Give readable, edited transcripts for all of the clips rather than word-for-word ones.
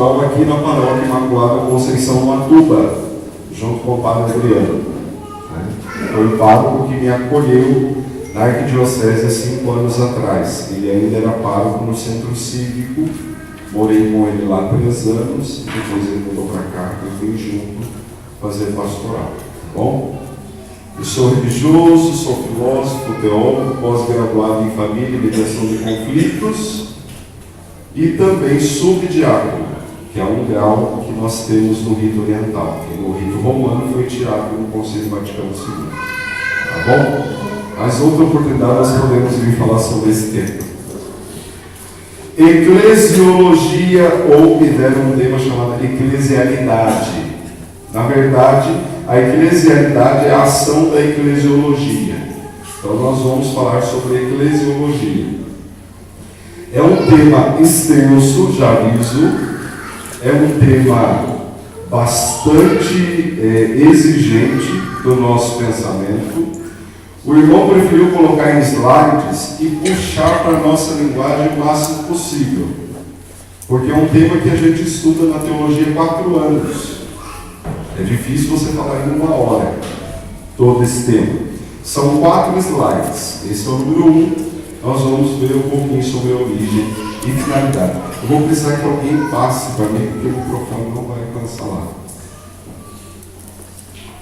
pastoral aqui na Paróquia Imaculada Conceição Matuba, junto com o Padre Adriano. Foi o pároco que me acolheu na Arquidiocese há 5 anos atrás. Ele ainda era pároco no Centro Cívico, morei com ele lá 3 anos, depois ele mudou para cá, eu fui junto fazer pastoral. Tá bom? Eu sou religioso, sou filósofo, teólogo, pós-graduado em família e mediação de conflitos e também subdiácono, que é um grau que nós temos no rito oriental, que no rito romano foi tirado no Concílio Vaticano II. Tá bom? Mas outra oportunidade nós podemos vir falar sobre esse tema. Eclesiologia, ou me deram um tema chamado eclesialidade. Na verdade, a eclesialidade é a ação da eclesiologia. Então nós vamos falar sobre eclesiologia. É um tema extenso, já aviso. É um tema bastante exigente do nosso pensamento. O irmão preferiu colocar em slides e puxar para a nossa linguagem o máximo possível, porque é um tema que a gente estuda na teologia há 4 anos. É difícil você falar em 1 hora todo esse tema. São 4 slides. Esse é o número 1. Nós vamos ver um pouquinho sobre a origem e finalidade. Eu vou precisar que alguém passe para mim, porque o microfone não vai alcançar lá.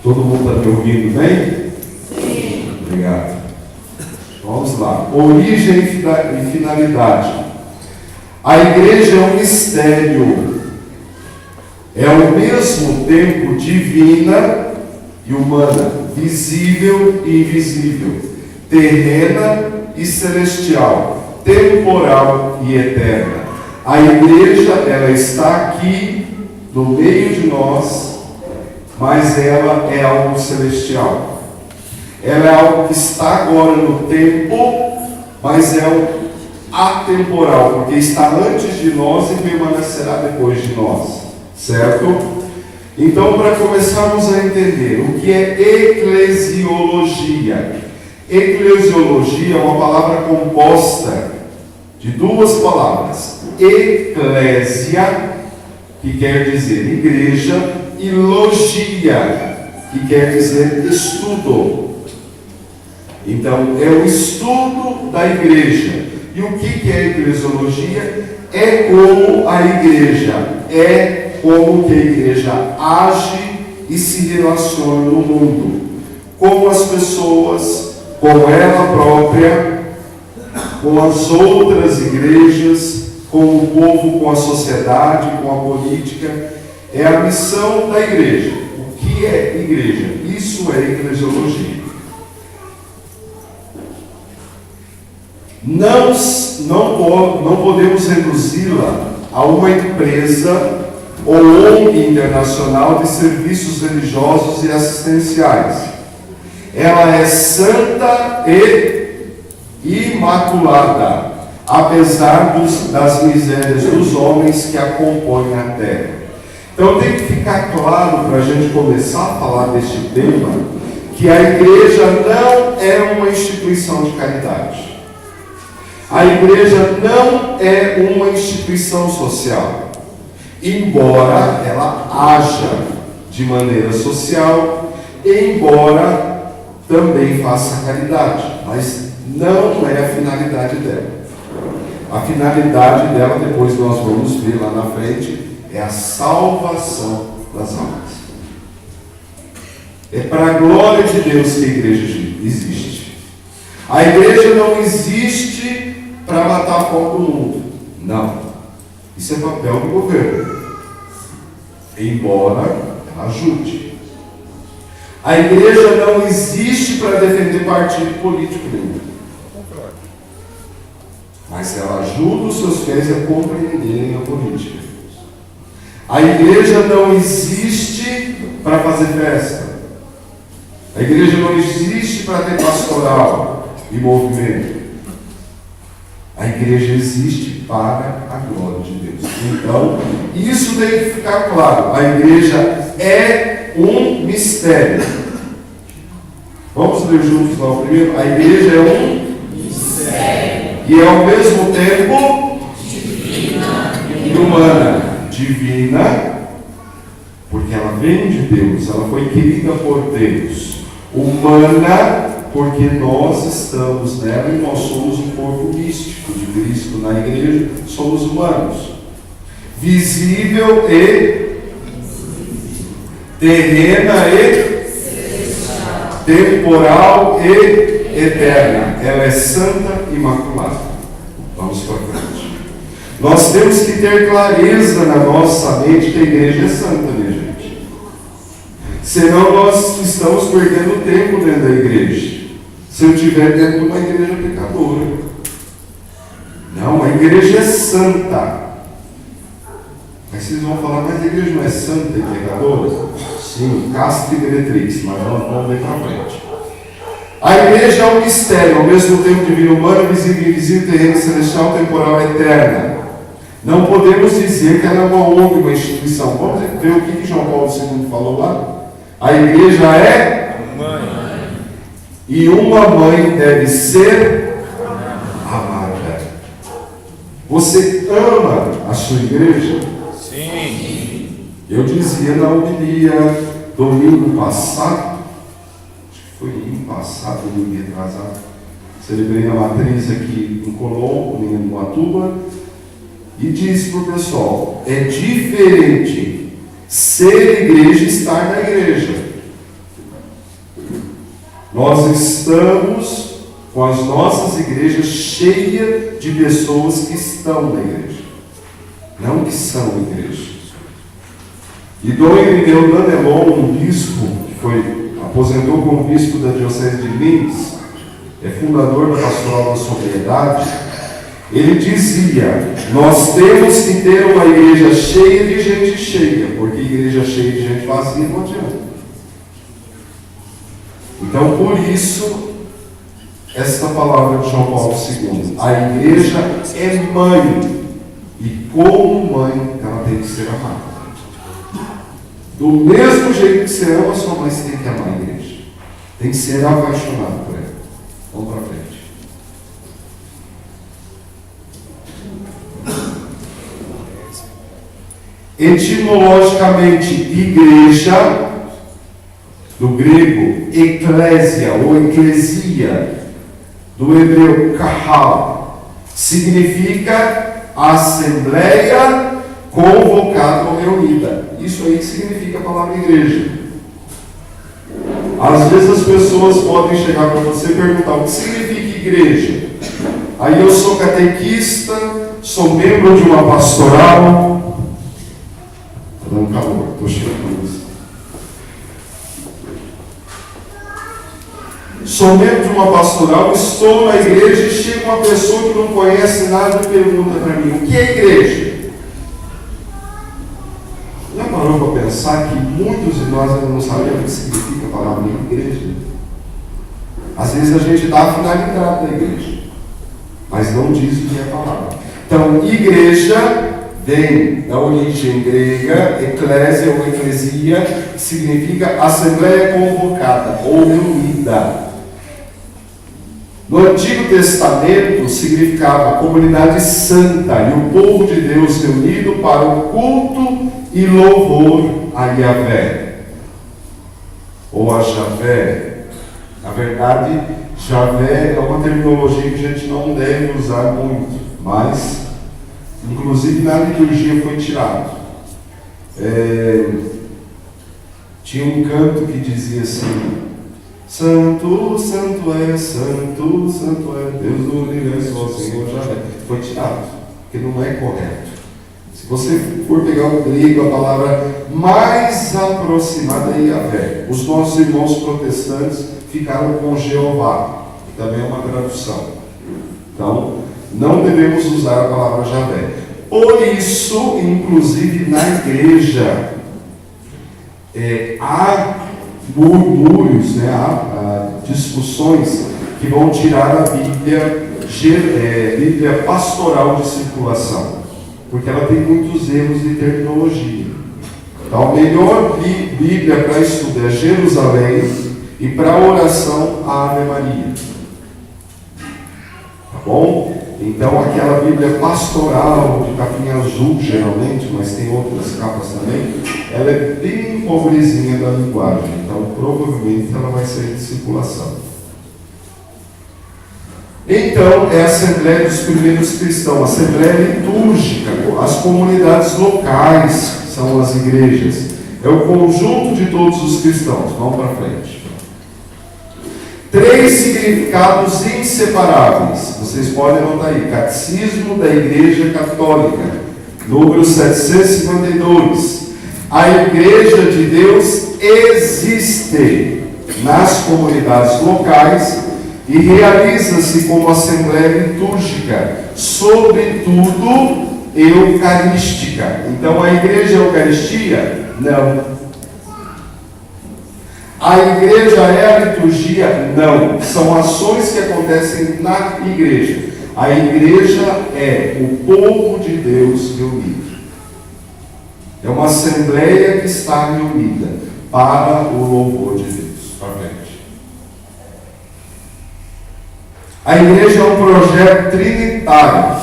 Todo mundo está me ouvindo bem? Sim. Obrigado. Vamos lá. Origem e finalidade. A igreja é um mistério. É ao mesmo tempo divina e humana, visível e invisível, terrena e celestial, temporal e eterna. A igreja, ela está aqui no meio de nós, mas ela é algo celestial. Ela é algo que está agora no tempo, mas é algo atemporal, porque está antes de nós e permanecerá depois de nós. Certo? Então, para começarmos a entender o que é eclesiologia. Eclesiologia é uma palavra composta de 2 palavras. Eclésia, que quer dizer igreja, e logia, que quer dizer estudo. Então, é o estudo da igreja. E o que é eclesiologia? É como a igreja como que a igreja age e se relaciona no mundo, com as pessoas, com ela própria, com as outras igrejas, com o povo, com a sociedade, com a política. É a missão da igreja. O que é igreja? Isso é eclesiologia. Não podemos reduzi-la a uma empresa ou ONG internacional de serviços religiosos e assistenciais. Ela é santa e imaculada, apesar das misérias dos homens que a compõem a terra. Então tem que ficar claro, para a gente começar a falar deste tema, que a igreja não é uma instituição de caridade. A igreja não é uma instituição social, embora ela haja de maneira social, embora também faça caridade, mas não é a finalidade dela. A finalidade dela, depois nós vamos ver lá na frente, é a salvação das almas. É para a glória de Deus que a igreja existe. A igreja não existe para matar a fome do mundo. Não. Isso é papel do governo. Embora ela ajude. A igreja não existe para defender partido político nenhum. Mas ela ajuda os seus fiéis a compreenderem a política. A igreja não existe para fazer festa. A igreja não existe para ter pastoral e movimento. A igreja existe para a glória de Deus. Então, isso tem que ficar claro. A igreja é um mistério. Vamos ler juntos lá o primeiro? A igreja é um mistério. E é ao mesmo tempo divina e humana. divina, porque ela vem de Deus, ela foi querida por Deus. Humana, porque nós estamos nela e nós somos um corpo místico de Cristo na igreja, somos humanos. Visível e terrena e temporal e eterna. Ela é santa e imaculada. Vamos para frente. Nós temos que ter clareza na nossa mente que a igreja é santa, minha gente. Senão nós estamos perdendo tempo dentro da igreja. Se eu estiver dentro de uma igreja pecadora. Não, a igreja é santa. Mas vocês vão falar, mas a igreja não é santa e pecadora? Sim, casta e meretrix, mas nós vamos ver para frente. A igreja é um mistério, ao mesmo tempo divino, humano, visível, invisível, terreno, celestial, temporal, eterna. Não podemos dizer que ela é uma ONG, uma instituição. Vamos ver o que João Paulo II falou lá? A igreja é mãe. E uma mãe deve ser amada. Você ama a sua igreja? Sim. Eu dizia na homilia domingo passado, acho que foi domingo passado, domingo retrasado, celebrei a matriz aqui em Colombo, em Ubatuba, e disse para o pessoal, é diferente ser igreja e estar na igreja. Nós estamos com as nossas igrejas cheias de pessoas que estão na igreja, não que são igreja. E Dom Irineu Danelon, um bispo, que aposentou como bispo da Diocese de Linz, é fundador da Pastoral da Sobriedade, ele dizia, nós temos que ter uma igreja cheia de gente cheia, porque igreja cheia de gente vazia não adianta. Então, por isso, esta palavra de João Paulo II, a igreja é mãe, e como mãe, ela tem que ser amada. Do mesmo jeito que você ama sua mãe, você tem que amar a igreja. Tem que ser apaixonado por ela. Vamos para frente. Etimologicamente, igreja, do grego eclésia ou eclesia, do hebreu kahal, significa assembleia convocada ou reunida. Isso aí que significa a palavra igreja. Às vezes as pessoas podem chegar para você e perguntar o que significa igreja. Aí eu sou catequista, sou membro de uma pastoral. Está dando calor, estou chegando isso. Sou membro de uma pastoral, estou na igreja e chega uma pessoa que não conhece nada e pergunta para mim, o que é igreja? Já parou para pensar que muitos de nós ainda não sabemos o que significa a palavra igreja? Às vezes a gente dá a finalidade da igreja, mas não diz o que é a palavra. Então, igreja vem da origem grega, eclésia ou eclesia, que significa assembleia convocada ou reunida. No Antigo Testamento significava comunidade santa e o povo de Deus reunido para o culto e louvor a Yahvé, ou a Javé. Na verdade, Javé é uma terminologia que a gente não deve usar muito, mas, inclusive, na liturgia foi tirado. Tinha um canto que dizia assim, Santo, santo é, santo, santo é, Deus do universo, ó Senhor Javé. Foi tirado, porque não é correto. Se você for pegar o grego, a palavra mais aproximada é Yahvé. Os nossos irmãos protestantes ficaram com Jeová, que também é uma tradução. Então, não devemos usar a palavra Javé. Por isso, inclusive na igreja, há murmúrios, há discussões que vão tirar a Bíblia pastoral de circulação, porque ela tem muitos erros de terminologia. Então, a melhor Bíblia para estudo é Jerusalém e para oração a Ave Maria. Tá bom? Então aquela Bíblia pastoral de capinha azul geralmente, mas tem outras capas também, ela é bem pobrezinha da linguagem, então provavelmente ela vai sair de circulação. Então é a Assembleia dos primeiros cristãos, Assembleia litúrgica, as comunidades locais são as igrejas, é o conjunto de todos os cristãos. Vamos para frente. 3 significados inseparáveis. Vocês podem anotar aí. Catecismo da Igreja Católica, número 752. A Igreja de Deus existe nas comunidades locais e realiza-se como assembleia litúrgica, sobretudo eucarística. Então a Igreja é a Eucaristia? Não. A igreja é a liturgia? Não. São ações que acontecem na igreja. A igreja é o povo de Deus reunido. É uma assembleia que está reunida para o louvor de Deus. Para frente. A igreja é um projeto trinitário.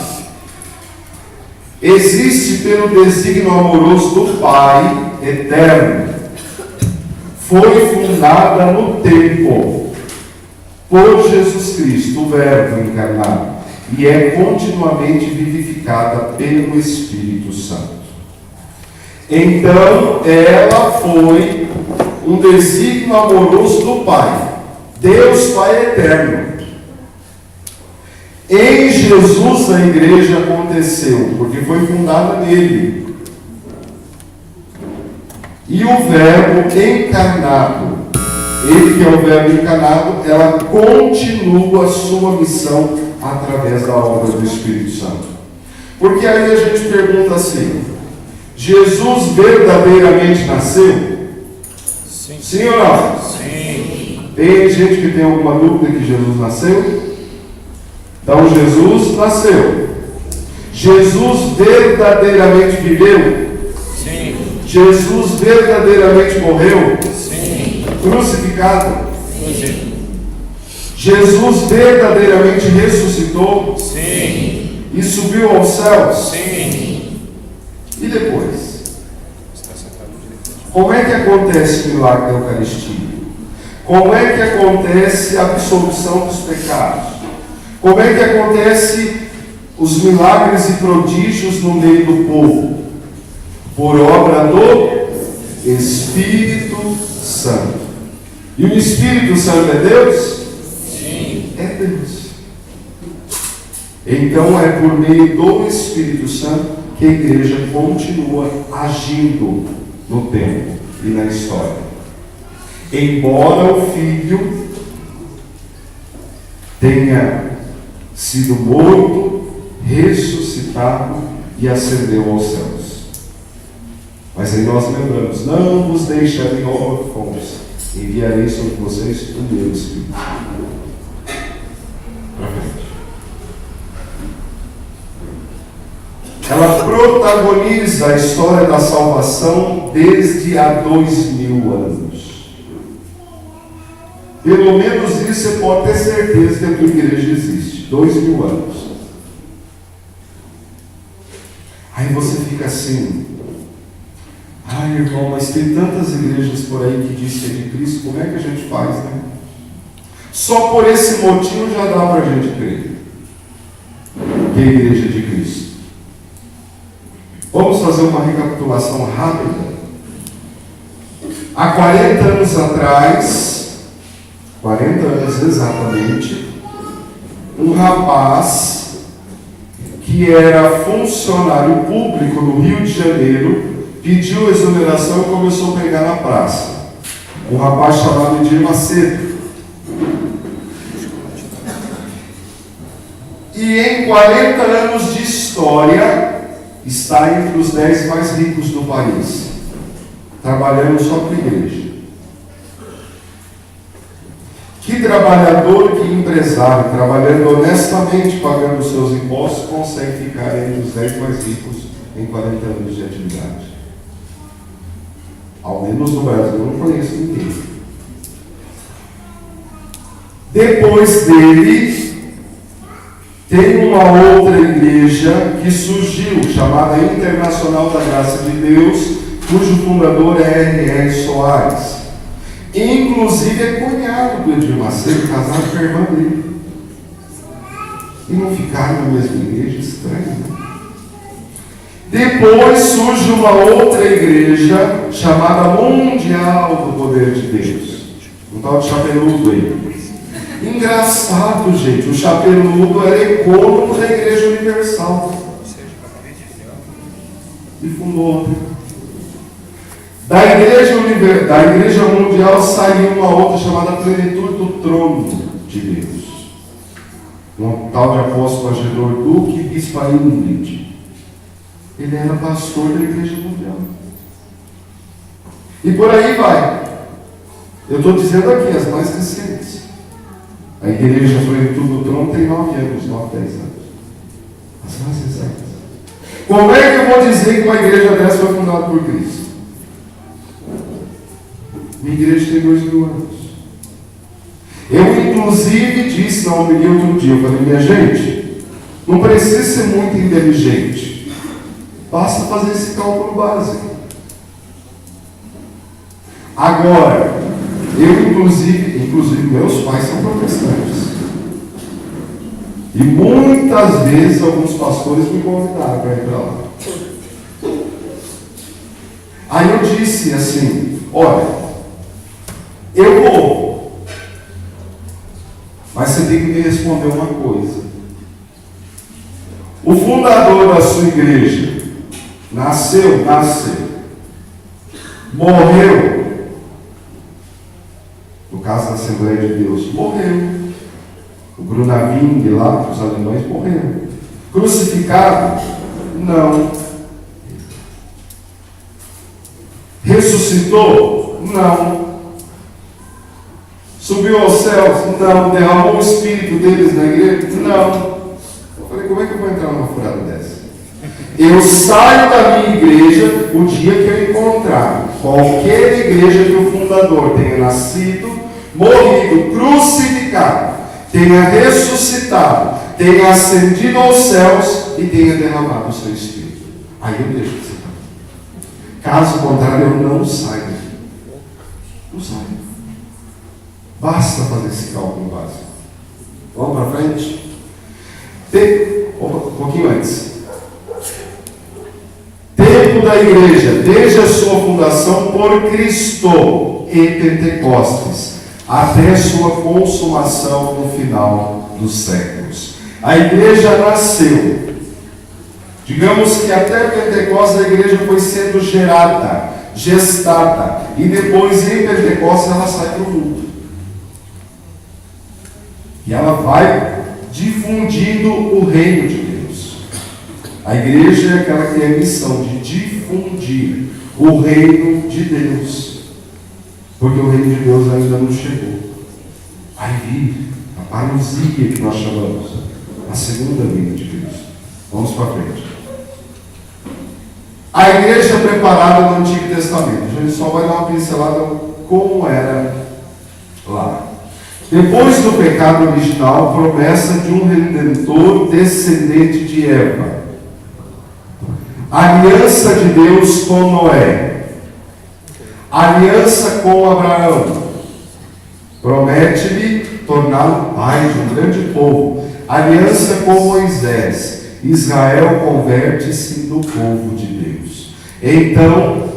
Existe pelo desígnio amoroso do Pai eterno. Foi fundada no tempo por Jesus Cristo, o Verbo encarnado, e é continuamente vivificada pelo Espírito Santo. Então, ela foi um desígnio amoroso do Pai, Deus Pai eterno. Em Jesus a igreja aconteceu, porque foi fundada nele. E o Verbo encarnado, ele que é o Verbo encarnado, ela continua a sua missão através da obra do Espírito Santo. Porque aí a gente pergunta assim: Jesus verdadeiramente nasceu? Sim. Sim ou não? Sim. Tem gente que tem alguma dúvida que Jesus nasceu? Então Jesus nasceu. Jesus verdadeiramente viveu? Sim. Jesus verdadeiramente morreu? Sim. Crucificado? Sim. Jesus verdadeiramente ressuscitou? Sim. E subiu aos céus? Sim. E depois? Como é que acontece o milagre da Eucaristia? Como é que acontece a absolvição dos pecados? Como é que acontece os milagres e prodígios no meio do povo? Por obra do Espírito Santo. E o Espírito Santo é Deus? Sim. É Deus. Então é por meio do Espírito Santo que a igreja continua agindo no tempo e na história. Embora o Filho tenha sido morto, ressuscitado e ascendeu aos céus. Mas aí nós lembramos: não vos deixarei órfãos, enviarei sobre vocês o meu Espírito. Para frente. Ela protagoniza a história da salvação desde há 2000 anos. Pelo menos isso você pode ter certeza que a tua igreja existe. 2000 anos. Aí você fica assim: ai, irmão, mas tem tantas igrejas por aí que dizem que é de Cristo, como é que a gente faz, né? Só por esse motivo já dá para a gente crer que é a igreja de Cristo. Vamos fazer uma recapitulação rápida. Há 40 anos atrás, 40 anos exatamente, um rapaz que era funcionário público no Rio de Janeiro pediu exoneração e começou a pregar na praça. Um rapaz chamado Edir Macedo. E em 40 anos de história, está entre os 10 mais ricos do país, trabalhando só para a igreja. Que trabalhador, que empresário, trabalhando honestamente, pagando os seus impostos, consegue ficar entre os 10 mais ricos em 40 anos de atividade? Ao menos no Brasil eu não conheço ninguém. Depois dele, Tem uma outra igreja que surgiu, chamada Internacional da Graça de Deus, cujo fundador é R.R. Soares. Inclusive é cunhado do Edir Macedo, casado com a irmã dele. E não ficaram na mesma igreja, estranho, né? Depois surge uma outra igreja chamada Mundial do Poder de Deus. Um tal de Chapeludo aí. Engraçado, gente, o Chapeludo era ecônomo da Igreja Universal. E fundou outra. Da igreja Mundial saiu uma outra chamada Plenitude do Trono de Deus. Um tal de apóstolo Agedor Duque, bispo Ingrid. Ele era pastor da Igreja Mundial. E por aí vai. Eu estou dizendo aqui as mais recentes. A igreja Plenitude do Trono tem 9 anos, 9, 10 anos. As mais recentes. Como é que eu vou dizer que uma igreja dessa foi fundada por Cristo? Minha igreja tem 2000 anos. Eu, inclusive, disse na homilia outro dia, eu falei, minha gente, não precisa ser muito inteligente. Basta fazer esse cálculo básico. Agora, eu, inclusive meus pais são protestantes. E muitas vezes alguns pastores me convidaram para ir para lá. Aí eu disse assim, olha, eu vou, mas você tem que me responder uma coisa. O fundador da sua igreja nasceu, morreu. No caso da Assembleia de Deus, morreu. O Grunawing lá, os alemães, morreram. Crucificado? Não. Ressuscitou? Não. Subiu aos céus? Não. Derramou o espírito deles na igreja? Não. Eu falei, como é que eu vou entrar numa furada dessa? Eu saio da minha igreja o dia que eu encontrar qualquer igreja que o fundador tenha nascido, morrido, crucificado, tenha ressuscitado, tenha ascendido aos céus e tenha derramado o seu espírito. Aí eu deixo de ser. Caso contrário, eu não saio. Não saio. Basta fazer esse cálculo básico. Vamos para frente? Um pouquinho antes. Tempo da igreja, desde a sua fundação por Cristo e Pentecostes, até sua consumação no final dos séculos. A igreja nasceu. Digamos que até Pentecostes a igreja foi sendo gerada, gestada, e depois em Pentecostes ela sai para o mundo. E ela vai difundindo o reino de Deus. A igreja é aquela que tem a missão de difundir o reino de Deus. Porque o reino de Deus ainda não chegou. Vai vir a parousia que nós chamamos, a segunda vinda de Cristo. Vamos para frente. A igreja preparada no Antigo Testamento. A gente só vai dar uma pincelada como era lá. Depois do pecado original, promessa de um redentor descendente de Eva. Aliança de Deus com Noé. Aliança com Abraão. Promete-lhe torná-lo pai de um grande povo. Aliança com Moisés. Israel converte-se no povo de Deus. Então,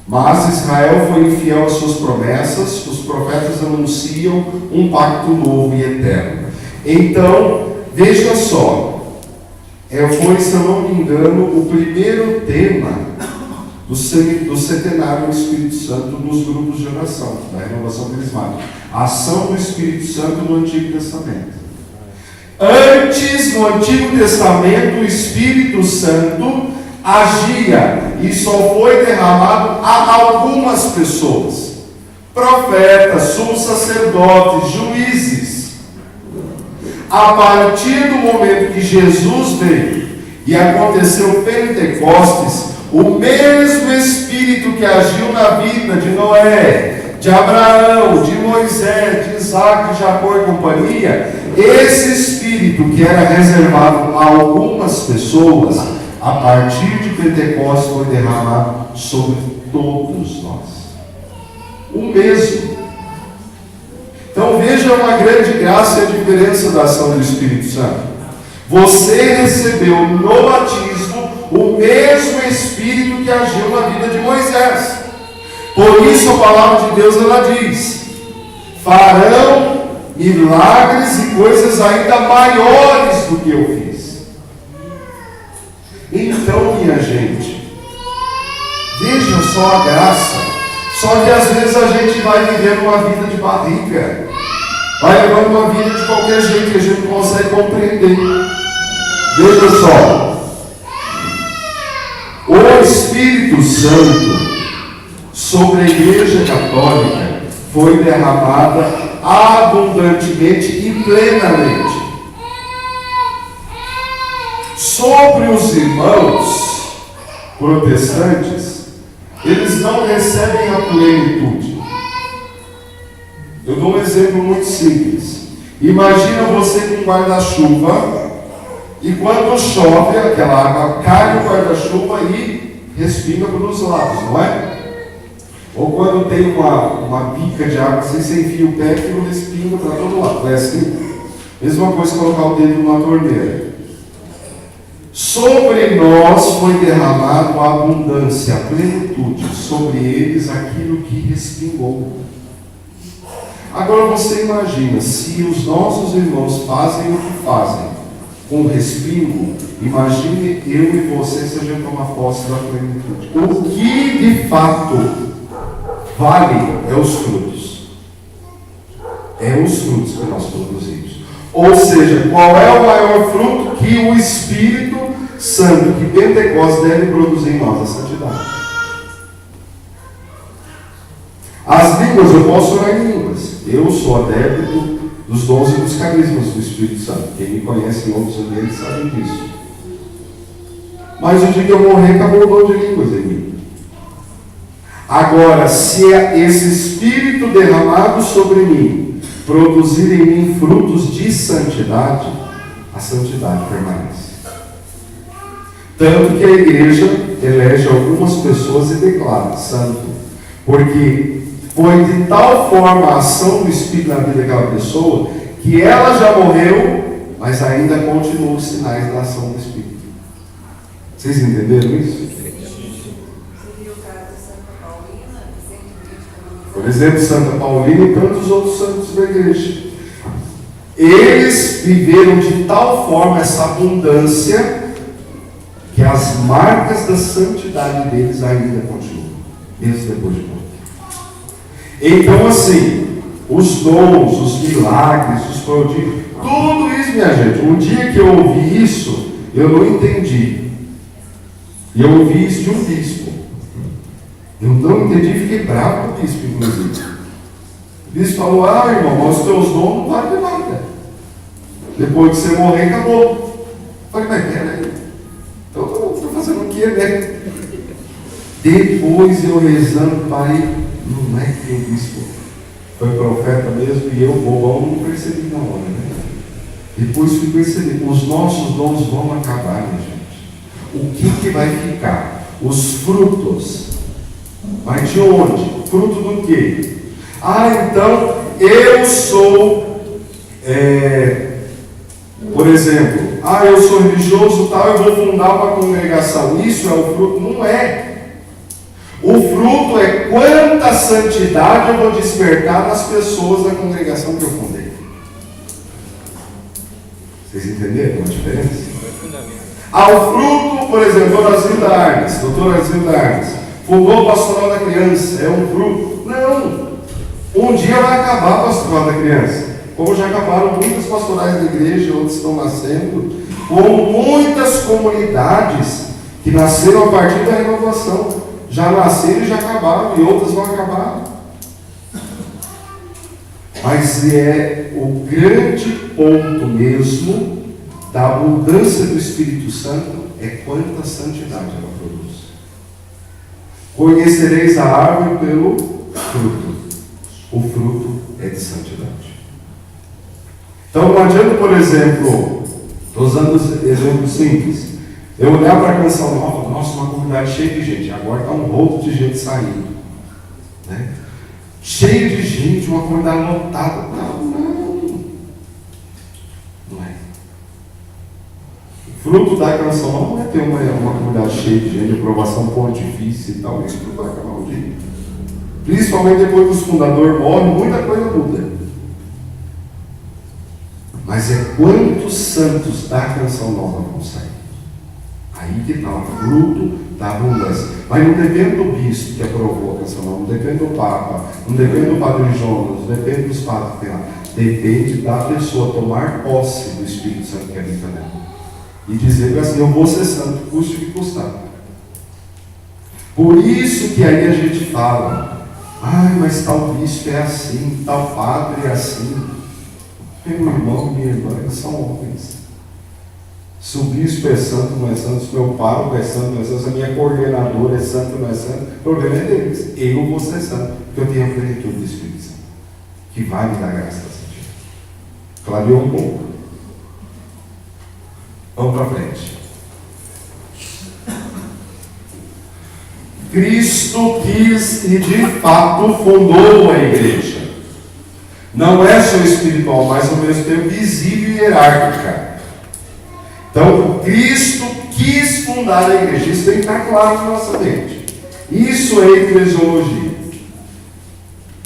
mas Israel foi infiel às suas promessas. Os profetas anunciam um pacto novo e eterno. Então, veja só. Foi, se eu não me engano, o primeiro tema do centenário do Espírito Santo nos grupos de oração, da renovação carismática. A ação do Espírito Santo no Antigo Testamento. Antes, no Antigo Testamento, o Espírito Santo agia e só foi derramado a algumas pessoas. Profetas, sumos sacerdotes, juízes. A partir do momento que Jesus veio e aconteceu Pentecostes, o mesmo Espírito que agiu na vida de Noé, de Abraão, de Moisés, de Isaac, de Jacó e companhia, esse Espírito Espírito que era reservado a algumas pessoas, a partir de Pentecostes foi derramado sobre todos nós. O mesmo. Então veja uma grande graça e a diferença da ação do Espírito Santo. Você recebeu no batismo o mesmo Espírito que agiu na vida de Moisés. Por isso a palavra de Deus ela diz: farão milagres e coisas ainda maiores do que eu fiz. Então, minha gente, veja só a graça. Só que às vezes a gente vai vivendo uma vida de barriga, vai levando uma vida de qualquer jeito que a gente não consegue compreender. Veja só, o Espírito Santo sobre a Igreja Católica foi derramada abundantemente e plenamente. Sobre os irmãos protestantes, eles não recebem a plenitude. Eu dou um exemplo muito simples. Imagina você com um guarda-chuva e quando chove, aquela água cai no guarda-chuva e respinga pelos lados, não é? Ou quando tem uma bica de água, você enfia o pé e aquilo respinga para todo lado. É assim? Mesma coisa colocar o dedo numa torneira. Sobre nós foi derramado a abundância, a plenitude, sobre eles aquilo que respingou. Agora você imagina, se os nossos irmãos fazem o que fazem com respingo, imagine eu e você se a gente tomar posse da plenitude. O que de fato vale é os frutos. É os frutos que nós produzimos. Ou seja, qual é o maior fruto que o Espírito Santo, que Pentecostes deve produzir em nós? A santidade. As línguas, eu posso orar em línguas. Eu sou adepto dos dons e dos carismas do Espírito Santo. Quem me conhece em outros ambientes sabe disso. Mas o dia que eu morrer, acabou o dom de línguas em mim. Agora, se esse Espírito derramado sobre mim produzir em mim frutos de santidade, a santidade permanece. Tanto que a igreja elege algumas pessoas e declara santo, porque foi de tal forma a ação do Espírito na vida daquela pessoa, que ela já morreu, mas ainda continuam os sinais da ação do Espírito. Vocês entenderam isso? Por exemplo, Santa Paulina e tantos outros santos da igreja. Eles viveram de tal forma essa abundância que as marcas da santidade deles ainda continuam, mesmo depois de morrer. Então, assim, os dons, os milagres, os prodígios, tudo isso, minha gente, um dia que eu ouvi isso, eu não entendi. E eu ouvi isso de um bispo. Eu não entendi e fiquei bravo com o bispo, inclusive. O bispo falou: irmão, mas os teus dons não valem de nada. Depois que você morrer, acabou. Eu falei: mas peraí, então eu estou fazendo o que, né? Depois eu rezando, pai, não é que o bispo foi profeta mesmo e eu não percebi na hora, né? Depois fui perceber, os nossos dons vão acabar, minha gente. O que vai ficar? Os frutos. Mas de onde? Fruto do quê? Então eu sou, por exemplo, eu sou religioso, tal, eu vou fundar uma congregação. Isso é o fruto? Não é. O fruto é quanta santidade eu vou despertar nas pessoas da congregação que eu fundei. Vocês entenderam a diferença? O fruto, por exemplo, doutora Zilda Arnes, fundou o Pastoral da Criança, é um fruto? Não. Um dia vai acabar o Pastoral da Criança. Como já acabaram muitas pastorais da igreja, outras estão nascendo, como muitas comunidades que nasceram a partir da renovação. Já nasceram e já acabaram, e outras vão acabar. Mas é o grande ponto mesmo da abundância do Espírito Santo, é quanta santidade ela produz. Conhecereis a árvore pelo fruto. O fruto é de santidade. Então não adianta, por exemplo, estou usando exemplos simples, eu olhar para a Canção Nova, nossa, uma comunidade cheia de gente, agora está um rolo de gente saindo, né? Cheio de gente, uma comunidade lotada. Não é. O fruto da Canção Nova não é ter uma comunidade cheia de gente, aprovação pontifícia e tal, isso tudo vai acabar um dia. Principalmente depois que os fundadores morrem, muita coisa muda. Mas é quantos santos da Canção Nova vão sair. Aí que está o fruto da abundância. Mas não depende do bispo que aprovou a Canção Nova, não depende do Papa, não depende do Padre Jonas, não depende dos padres que tem lá. Depende da pessoa tomar posse do Espírito Santo que habita nela. E dizer assim, eu vou ser santo, custe o que custar. Por isso que aí a gente fala, mas tal bispo é assim, tal padre é assim. Meu irmão, minha irmã, eles são homens. Se o bispo é santo, não é santo, se o meu pároco é santo, não é santo, se a minha coordenadora é santo, não é santo, o problema é deles. Eu vou ser santo, porque eu tenho a plenitude do Espírito Santo, que vai me dar graça a sentir. Clareou um pouco. Vamos para frente. Cristo quis e de fato fundou a igreja. Não é só espiritual, mas ao mesmo tempo visível e hierárquica. Então, Cristo quis fundar a igreja. Isso tem que estar claro na nossa mente. Isso é eclesiologia.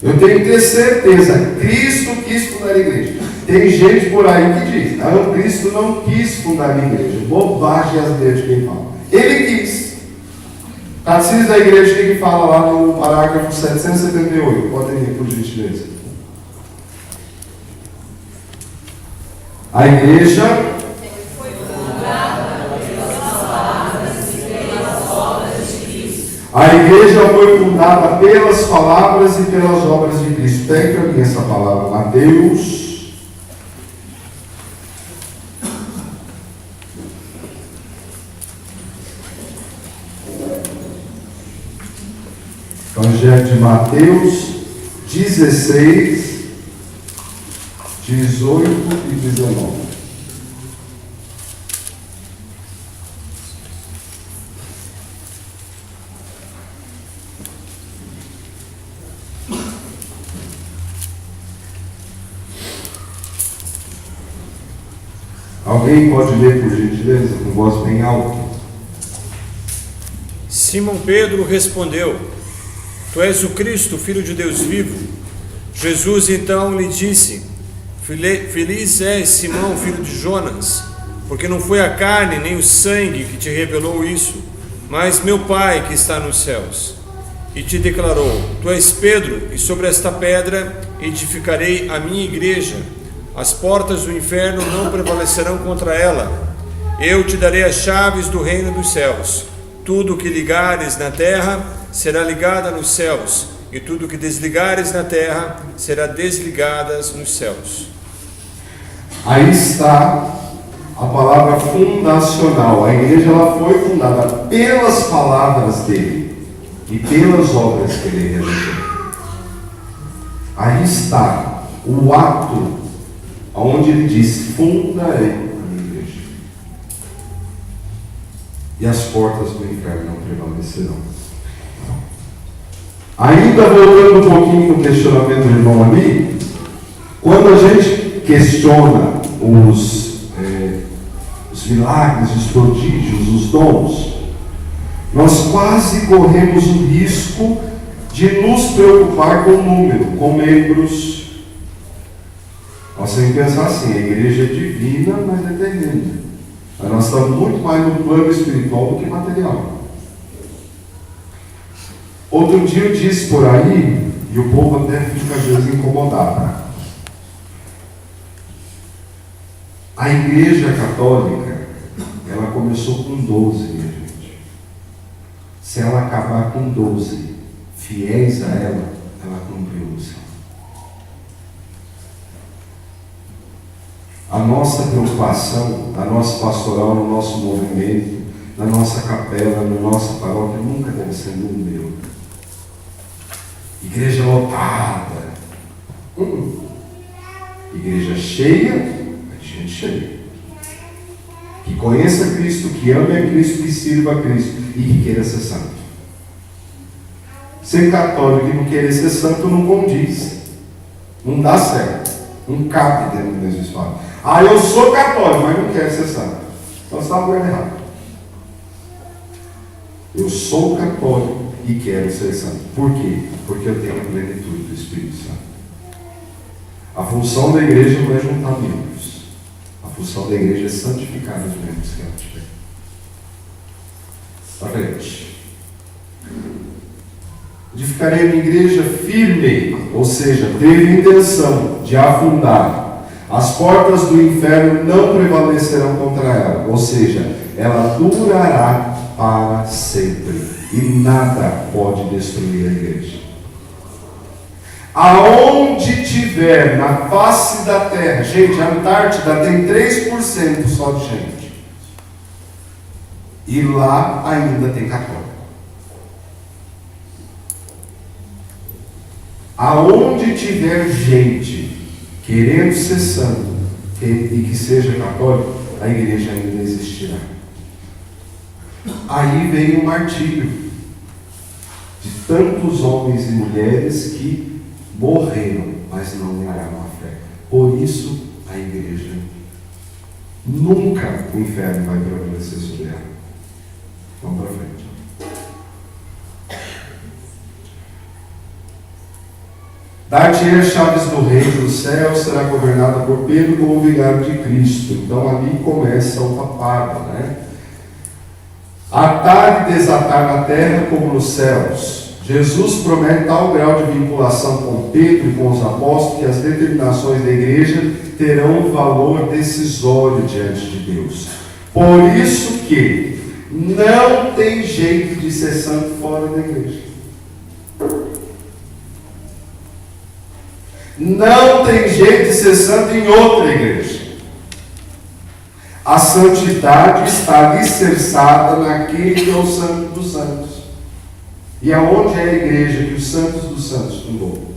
Eu tenho que ter certeza. Cristo quis fundar a igreja. Tem gente por aí que diz, não, Cristo não quis fundar a igreja. Bobagem as ideias de quem fala. Ele quis. Catecismo da igreja, que fala lá no parágrafo 778. Podem ler, por gentileza. A igreja foi fundada pelas palavras e pelas obras de Cristo. A igreja foi fundada pelas palavras e pelas obras de Cristo. Tem para mim essa palavra, Mateus. Evangelho de Mateus 16, 18 e 19. Alguém pode ler, por gentileza, com voz bem alta? Simão Pedro respondeu: Tu és o Cristo, Filho de Deus vivo. Jesus então lhe disse: Feliz és, Simão, filho de Jonas, porque não foi a carne nem o sangue que te revelou isso, mas meu Pai que está nos céus. E te declarou: Tu és Pedro, e sobre esta pedra edificarei a minha igreja. As portas do inferno não prevalecerão contra ela. Eu te darei as chaves do reino dos céus. Tudo o que ligares na terra será ligado nos céus, e tudo o que desligares na terra será desligadas nos céus. Aí está a palavra fundacional. A igreja ela foi fundada pelas palavras dele e pelas obras que ele realizou. Aí está o ato onde ele diz: fundarei a minha igreja, e as portas do inferno não prevalecerão. Ainda voltando um pouquinho no questionamento do irmão ali, quando a gente questiona os milagres, os prodígios, os dons, nós quase corremos o risco de nos preocupar com o número, com membros. Nós temos que pensar assim: a igreja é divina, mas é terrena. Mas nós estamos muito mais no plano espiritual do que material. Outro dia eu disse por aí, e o povo até fica às vezes incomodado. A igreja católica, ela começou com 12, minha gente. Se ela acabar com 12 fiéis a ela, ela cumpriu o céu. A nossa preocupação, a nossa pastoral, no nosso movimento, na nossa capela, na nossa paróquia, nunca deve ser número. Igreja lotada. Igreja cheia, cheio. Que conheça Cristo, que ame a Cristo, que sirva a Cristo e que queira ser santo. Ser católico e não querer ser santo não condiz. Não dá certo. Não cabe dentro do mesmo espaço. Ah, eu sou católico, mas não quero ser santo. Então você está no lugar errado. Eu sou católico e quero ser santo. Por quê? Porque eu tenho a plenitude do Espírito Santo. A função da igreja não é juntar membros. A função da igreja é santificar os membros que ela tiver. Para frente. Edificarei uma igreja firme, ou seja, teve intenção de afundar. As portas do inferno não prevalecerão contra ela, ou seja, ela durará para sempre. E nada pode destruir a igreja. Aonde tiver na face da terra, gente, a Antártida tem 3% só de gente. E lá ainda tem católico. Aonde tiver gente querendo ser santo e que seja católico, a igreja ainda existirá. Aí vem o martírio de tantos homens e mulheres que morreram, mas não negaram a fé. Por isso, a igreja nunca o inferno vai prevalecer sobre ela. Vamos para frente. Dar-te-ei as chaves do reino do céu, será governada por Pedro como vigário de Cristo. Então ali começa o papado, né? Atar e desatar na terra como nos céus. Jesus promete tal grau de vinculação com Pedro e com os apóstolos que as determinações da igreja terão um valor decisório diante de Deus. Por isso que não tem jeito de ser santo fora da igreja. Não tem jeito de ser santo em outra igreja. A santidade está alicerçada naquele que é o santo dos santos. E aonde é a igreja que os santos dos santos fundou?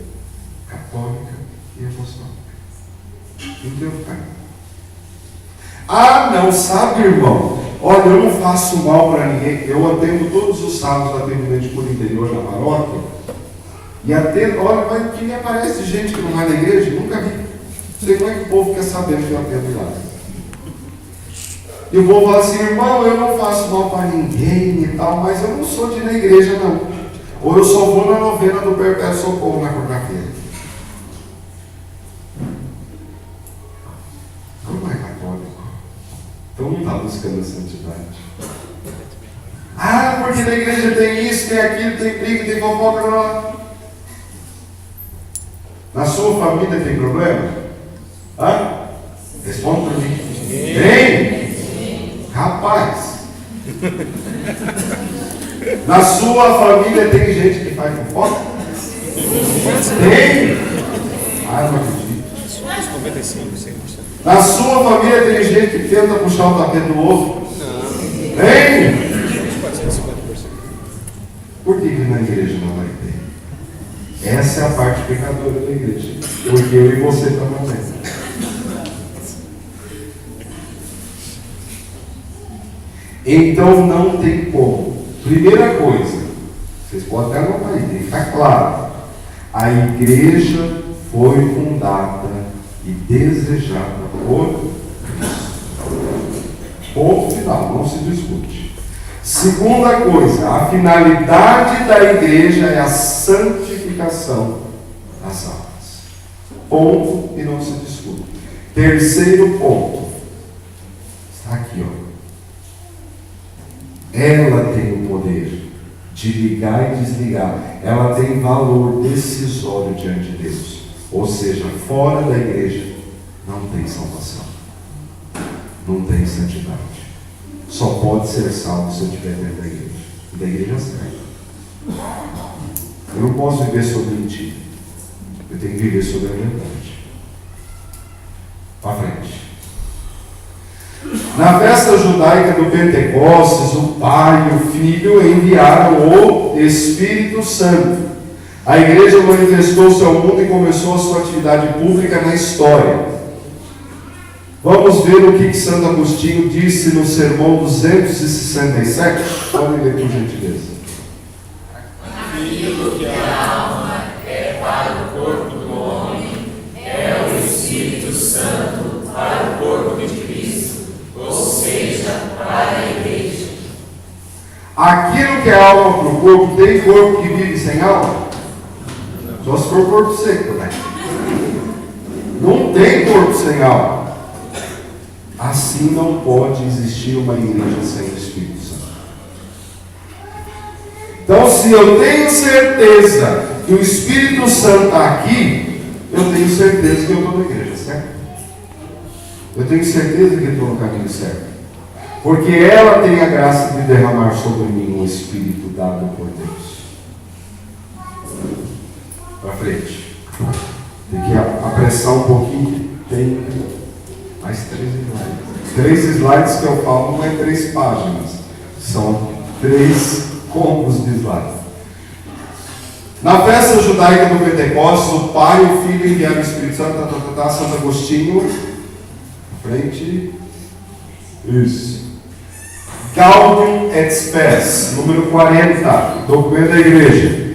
Católica e apostólica. Entendeu, pai? Ah, não, sabe, irmão? Olha, eu não faço mal para ninguém. Eu atendo todos os sábados atendimento por interior na paróquia. E atendo, olha, mas que me aparece gente que não vai na igreja? Nunca vi. Não sei como é que o povo quer saber que eu atendo lá. E o povo fala assim, irmão, eu não faço mal para ninguém e tal, mas eu não sou de ir na igreja, não. Ou eu só vou na novena do Perpétuo Socorro na quarta-feira. Não é católico. Então não está buscando a santidade. Ah, porque na igreja tem isso, tem aquilo, tem briga, tem fofoca, não. Na sua família tem problema? Hã? Responde para mim. Tem? Rapaz. Na sua família tem gente que faz fofoca? Tem? Ah, não acredito. 95%. Na sua família tem gente que tenta puxar o tapete do outro? Não. Tem? 450%. Por que na igreja não vai ter? Essa é a parte pecadora da igreja. Porque eu e você estamos vendo. Então não tem como. Primeira coisa, vocês podem até anotar aí, tem que ficar claro. A igreja foi fundada e desejada por Cristo. Ponto final, não se discute. Segunda coisa, a finalidade da igreja é a santificação das almas. Ponto e não se discute. Terceiro ponto, está aqui, ó. Ela tem o poder de ligar e desligar. Ela tem valor decisório diante de Deus. Ou seja, fora da igreja não tem salvação. Não tem santidade. Só pode ser salvo se eu estiver dentro da igreja. E da igreja certa. Eu não posso viver sobre mentira. Eu tenho que viver sobre a verdade. Para frente. Na festa judaica do Pentecostes, o Pai e o Filho enviaram o Espírito Santo. A igreja manifestou-se ao mundo e começou a sua atividade pública na história. Vamos ver o que Santo Agostinho disse no Sermão 267. Podem ler, por gentileza. Aquilo que a alma é para o corpo do homem, é o Espírito Santo para o corpo de Cristo, ou seja, para a igreja. Aquilo que é alma para o corpo, tem corpo que vive sem alma? Só se for corpo seco, né? Não tem corpo sem alma. Assim não pode existir uma igreja sem o Espírito Santo. Então, se eu tenho certeza que o Espírito Santo está aqui, eu tenho certeza que eu estou na igreja, certo? Eu tenho certeza que eu estou no caminho certo. Porque ela tem a graça de derramar sobre mim um Espírito dado por Deus. Para frente. Tem que apressar um pouquinho. Tem mais 3 slides. 3 slides que eu falo não é 3 páginas. São 3 combos de slides. Na festa judaica do Pentecostes, o Pai, o Filho enviaram o Espírito Santo, Santo Agostinho. Frente. Isso. Gaudium et Spes, número 40, documento da igreja.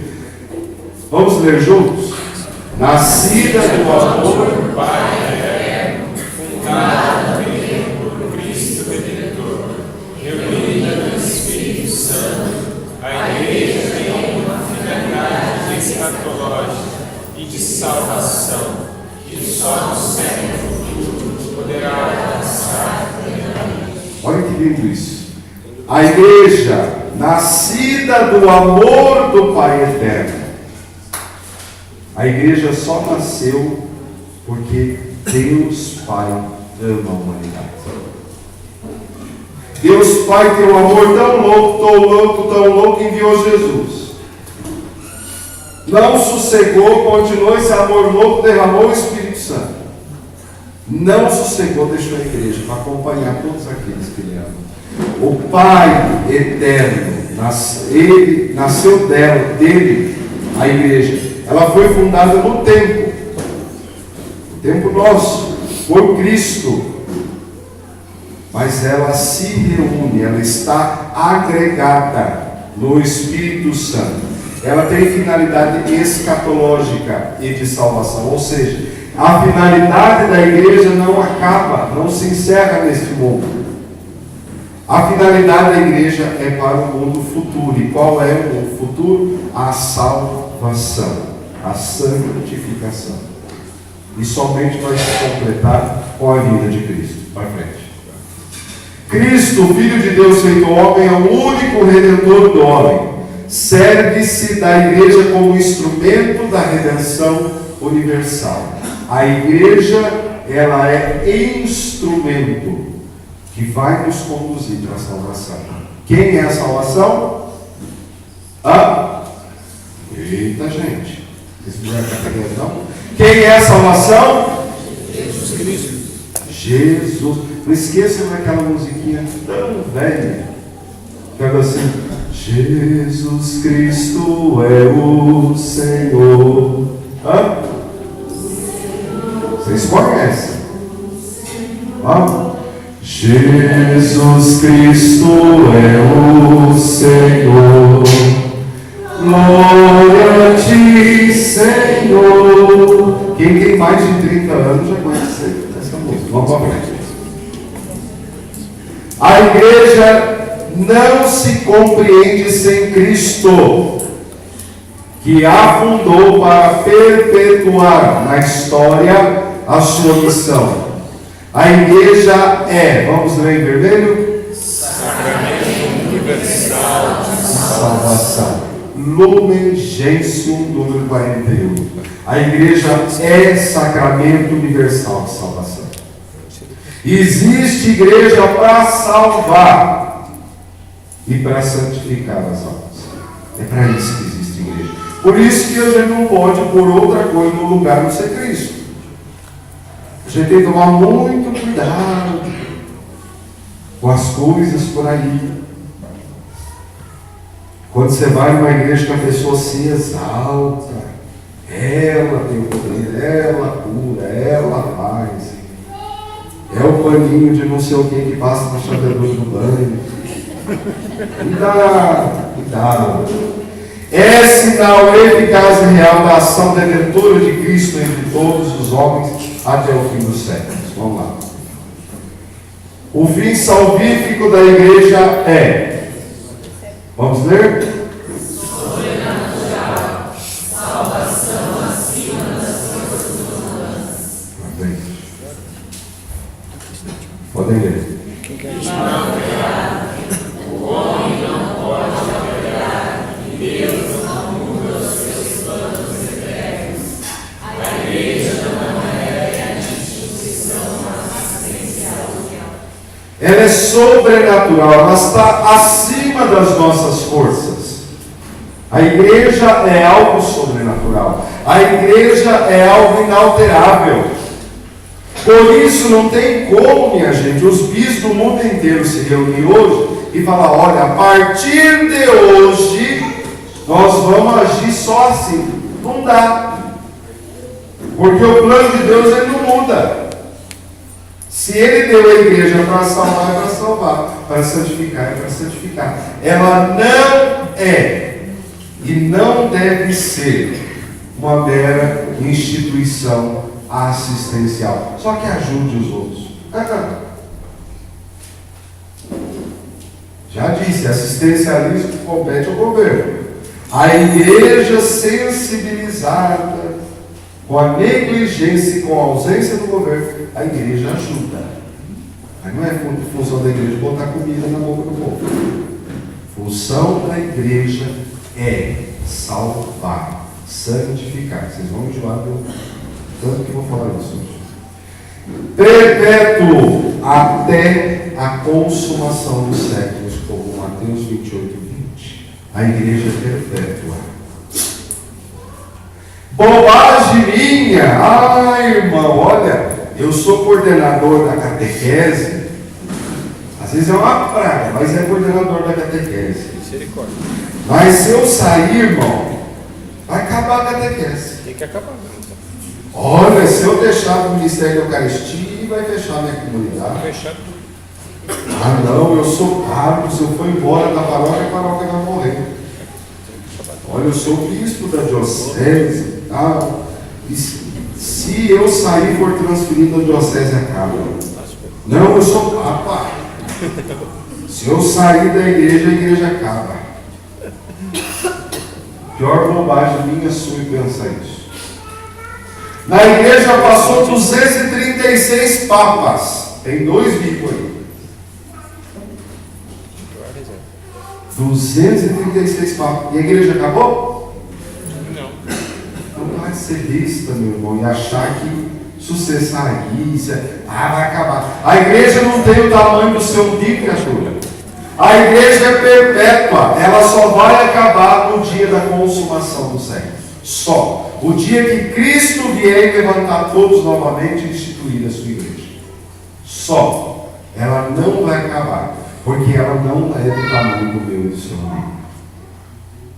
Vamos ler juntos? Nascida do amor, Pai eterno, fundada por Cristo Redentor, reunida no Espírito Santo, a igreja tem uma finalidade escatológica e de salvação, que só no século futuro poderá alcançar plenamente. olha que lindo isso. A igreja, nascida do amor do Pai eterno. A igreja só nasceu porque Deus Pai ama a humanidade. Deus Pai tem um amor tão louco, que enviou Jesus. Não sossegou, continuou esse amor louco, derramou o Espírito Santo. Não sossegou, deixou a igreja para acompanhar todos aqueles que ele ama. O Pai eterno, ele nasceu dele, a igreja. Ela foi fundada no tempo. O tempo nosso, por Cristo. Mas ela se reúne, ela está agregada no Espírito Santo. Ela tem finalidade escatológica e de salvação. Ou seja, a finalidade da igreja não acaba, não se encerra neste mundo. A finalidade da igreja é para o mundo futuro. E qual é o mundo futuro? A salvação, a santificação. E somente vai se completar com a vinda de Cristo. Para frente. Cristo, Filho de Deus feito homem, é o único Redentor do homem. Serve-se da igreja como instrumento da redenção universal. A igreja, ela é instrumento que vai nos conduzir para a salvação. Quem é a salvação? Eita, gente. Quem é a salvação? Jesus Cristo. Jesus. Não esqueçam daquela musiquinha tão velha. Pega assim. Jesus Cristo é o Senhor. Vocês conhecem? Jesus Cristo é o Senhor. Glória a ti, Senhor. Quem tem mais de 30 anos já conhece essa música. Vamos para frente. A igreja não se compreende sem Cristo, que a fundou para perpetuar na história a sua missão. A igreja é, vamos ler em vermelho? Sacramento universal de Salvação. Lumen Gentium, número 41. A igreja é sacramento universal de salvação. Existe igreja para salvar e para santificar as almas. É para isso que existe igreja. Por isso que a gente não pode pôr outra coisa no lugar do ser Cristo. A gente tem que tomar muito cuidado com as coisas por aí. Quando você vai numa igreja que a pessoa se exalta, ela tem o poder, ela cura, ela faz. É o paninho de não sei o que passa na chaveadora do banho. Cuidado. É sinal eficaz e real da ação redentora de Cristo entre todos os homens até o fim dos séculos. Vamos lá. O fim salvífico da igreja é. Vamos ler? Sobrenatural, salvação acima das forças humanas. Podem ler. Não terá, o homem não pode apoiar, e Deus não muda os seus planos eternos. A igreja não é a instituição assistencial. Ela é sobrenatural, ela está acima das nossas forças. A igreja é algo sobrenatural. A igreja é algo inalterável. Por isso não tem como, minha gente, os bispos do mundo inteiro se reunir hoje e falar: olha, a partir de hoje nós vamos agir só assim. Não dá. Porque o plano de Deus ele não muda. Se ele deu a igreja para salvar, é para salvar. Para santificar, é para santificar. Ela não é e não deve ser uma mera instituição assistencial. Só que ajude os outros. Já disse, assistencialismo compete ao governo. A igreja sensibilizada com a negligência e com a ausência do governo, a igreja ajuda. Mas não é função da igreja botar comida na boca do povo. Função da igreja é salvar, santificar. Vocês vão enjoar do tanto que eu vou falar isso hoje. Perpétuo até a consumação dos séculos, como Mateus 28:20. A igreja é perpétua. Bobagem minha! Irmão, olha, eu sou coordenador da catequese. Às vezes é uma praga, mas é coordenador da catequese. Misericórdia. Mas se eu sair, irmão, vai acabar a catequese. Tem que acabar. Olha, se eu deixar o Ministério da Eucaristia, vai fechar minha comunidade. Fechar tudo. Ah não, eu sou cargo, se eu for embora da paróquia, a paróquia vai morrer. Olha, eu sou bispo da diocese, tá? E se eu sair e for transferido, a diocese acaba. Não, eu sou papa. Se eu sair da igreja, a igreja acaba. Pior bobagem minha sua e pensar isso. Na igreja passou 236 papas. Tem 2 bicos aí. 236 papas. E a igreja acabou? Não. Não vai ser besta, meu irmão, e achar que sucessar isso, vai acabar. A igreja não tem o tamanho do seu bico, criatura. A igreja é perpétua. Ela só vai acabar no dia da consumação do século. Só. O dia que Cristo vier levantar todos novamente e instituir a sua igreja. Só. Ela não vai acabar. Porque ela não é do tamanho do meu e do seu amigo.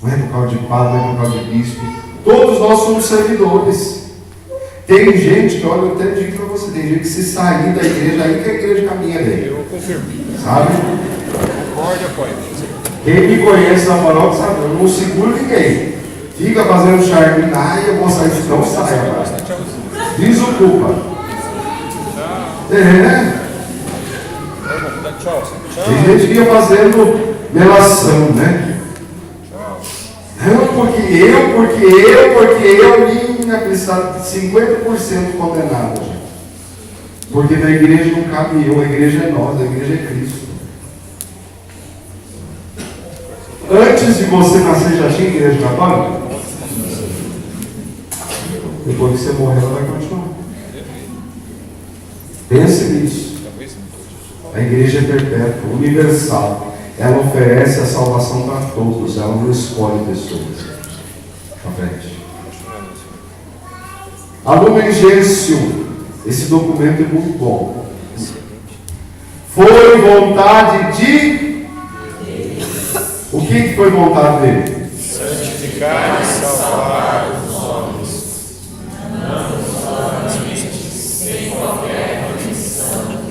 Não é por causa de padre, não é por causa de bispo. Todos nós somos servidores. Tem gente que, olha, eu até digo para você, tem gente que se sair da igreja, aí que a igreja caminha dele. Eu confirmo. Sabe? Concorde, apoio. Quem me conhece na paróquia sabe, eu não seguro ninguém. Fica fazendo charme, eu vou sair, não sai agora. Desocupa. É. Tchau. Tem gente que ia fazendo melação, né? Não, porque eu, minha cristã, 50% condenada, gente. Porque na igreja não cabe eu, a igreja é nós, a igreja é Cristo. Antes de você nascer, já tinha igreja católica? Depois que você morrer, ela vai continuar. Pense nisso. A igreja é perpétua, universal. Ela oferece a salvação para todos. Ela não escolhe pessoas. Frente. A Lumen Gentium. Esse documento é muito bom. Foi vontade de... O que foi vontade dele? Santificar e salvar os homens. Não somente sem qualquer condição,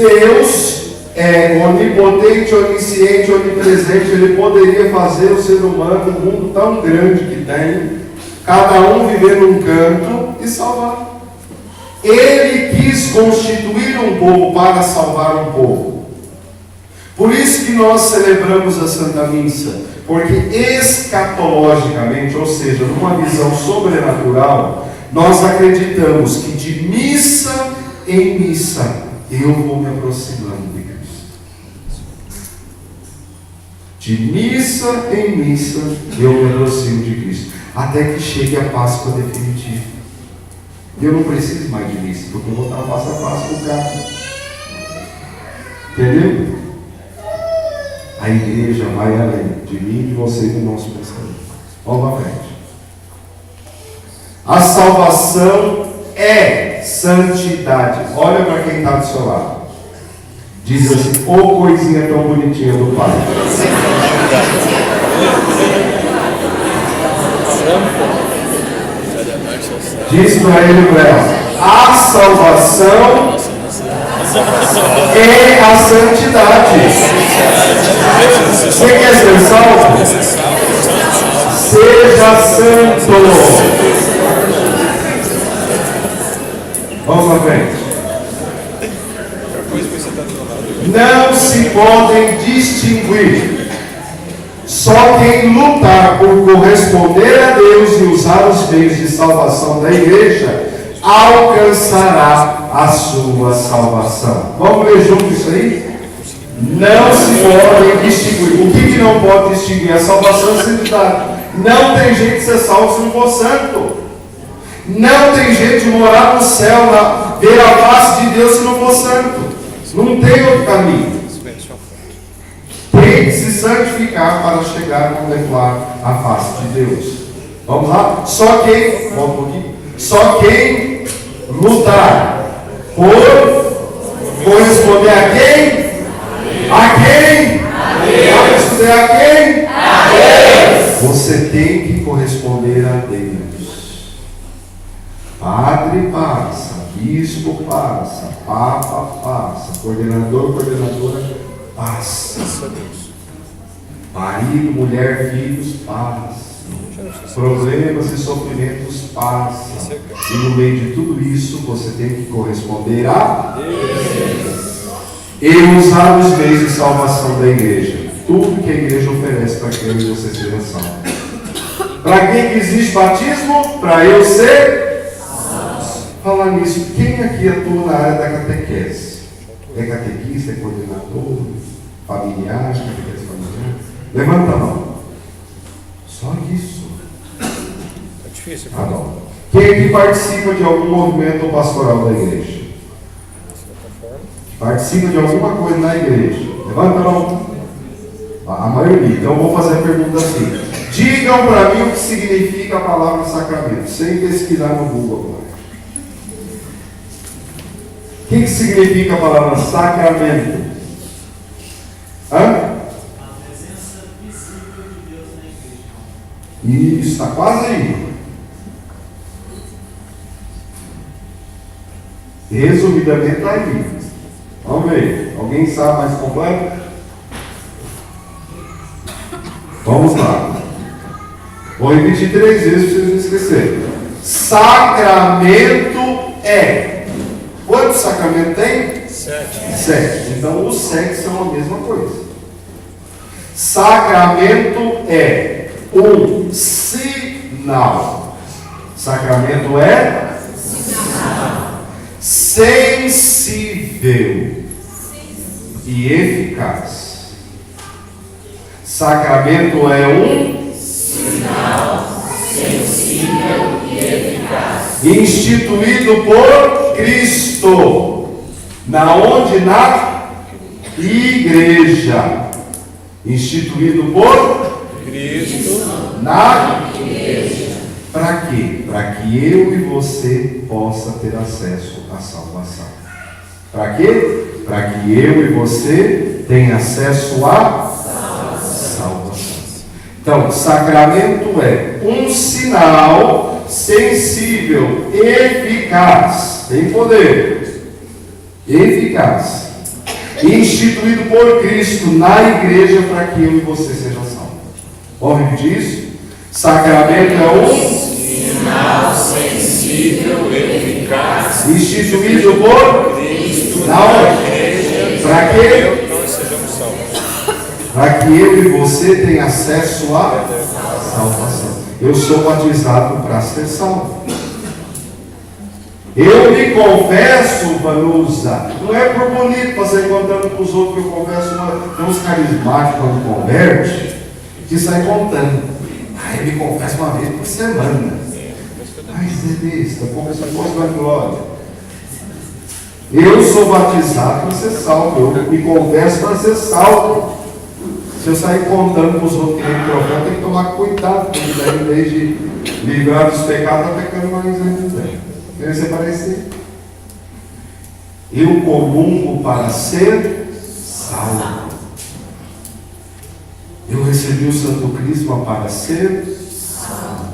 Deus é onipotente, onisciente, onipresente. Ele poderia fazer o ser humano, um mundo tão grande que tem, cada um viver num canto e salvar. Ele quis constituir um povo para salvar um povo. Por isso que nós celebramos a Santa Missa, porque escatologicamente, ou seja, numa visão sobrenatural, nós acreditamos que de missa em missa eu vou me aproximando de Cristo. De missa em missa eu me aproximo de Cristo, até que chegue a Páscoa definitiva. Eu não preciso mais de missa, porque eu vou estar passo a passo com o cara. Entendeu? A igreja vai além de mim, de você e do nosso pensamento. Vamos à frente. A salvação é santidade. Olha para quem está do seu lado. Diz assim: ô coisinha tão bonitinha do Pai. Diz para ele, a salvação é a santidade. Você quer ser salvo? Seja santo. Vamos à frente. Não se podem distinguir. Só quem lutar por corresponder a Deus e usar os meios de salvação da igreja alcançará a sua salvação. Vamos ler junto isso aí? Não se podem distinguir. O que não pode distinguir? A salvação é santidade. Não tem jeito de ser salvo se não for santo. Não tem jeito de morar no céu, ver a face de Deus se não for santo. Não tem outro caminho. Tem que se santificar para chegar a contemplar a face de Deus. Vamos lá? Só quem lutar por corresponder a quem? A quem? Vai responder a quem? A Deus. Você tem que corresponder a Deus. Padre passa, bispo passa, papa passa, coordenador, coordenadora passa. Marido, mulher, filhos passa. Problemas e sofrimentos passam. E no meio de tudo isso você tem que corresponder a Deus. E usar os meios de salvação da igreja. Tudo que a igreja oferece para que eu e você seja salvo. Para quem que existe batismo? Para eu ser salvo. Falar nisso, quem aqui atua na área da catequese? É catequista, é coordenador, familiar, catequese familiar? Levanta a mão. Só isso. É difícil. Ah, não. Quem aqui participa de algum movimento pastoral da igreja? Participa de alguma coisa na igreja? Levanta a mão. A maioria. Então eu vou fazer a pergunta assim. Digam para mim o que significa a palavra sacramento, sem pesquisar no Google agora. O que significa a palavra sacramento? Hã? Isso, está quase aí. Resumidamente está aí. Vamos ver. Alguém sabe mais completo? Vamos lá. Vou repetir 3 vezes para vocês não esquecerem. Sacramento é. Quantos sacramentos tem? 7. Então os 7 são a mesma coisa. Sacramento é um sinal. Sacramento é sinal. Sensível e eficaz. Sacramento é um sinal sensível e eficaz. Instituído por Cristo. Na onde? Na igreja. Instituído por Cristo. Na igreja. Para quê? Para que eu e você possa ter acesso à salvação. Para quê? Para que eu e você tenha acesso à salvação. Então, sacramento é um sinal sensível, eficaz, tem poder, eficaz, instituído por Cristo na igreja para que eu e você sejam salvos. Vamos repetir isso? Sacramento é um sinal sensível, eficaz, instituído por Cristo na igreja para que nós sejamos salvos. para que eu e você tenham acesso à salvação. Eu sou batizado para ser salvo. Eu me confesso, Vanusa, não é por bonito para sair contando para os outros que eu confesso, não. Tem uns carismáticos quando converte que saem contando. Eu me confesso uma vez por semana. Ai, Zebista, confesso a glória. Eu sou batizado para ser salvo, eu me confesso para ser salvo. Se eu sair contando para os outros que nem profeta, tem que tomar cuidado, porque daí, em vez de livrar dos pecados, está pecando mais ainda. Quer você parecer? Eu comungo para ser salvo. Eu recebi o Santo Crisma para ser salvo.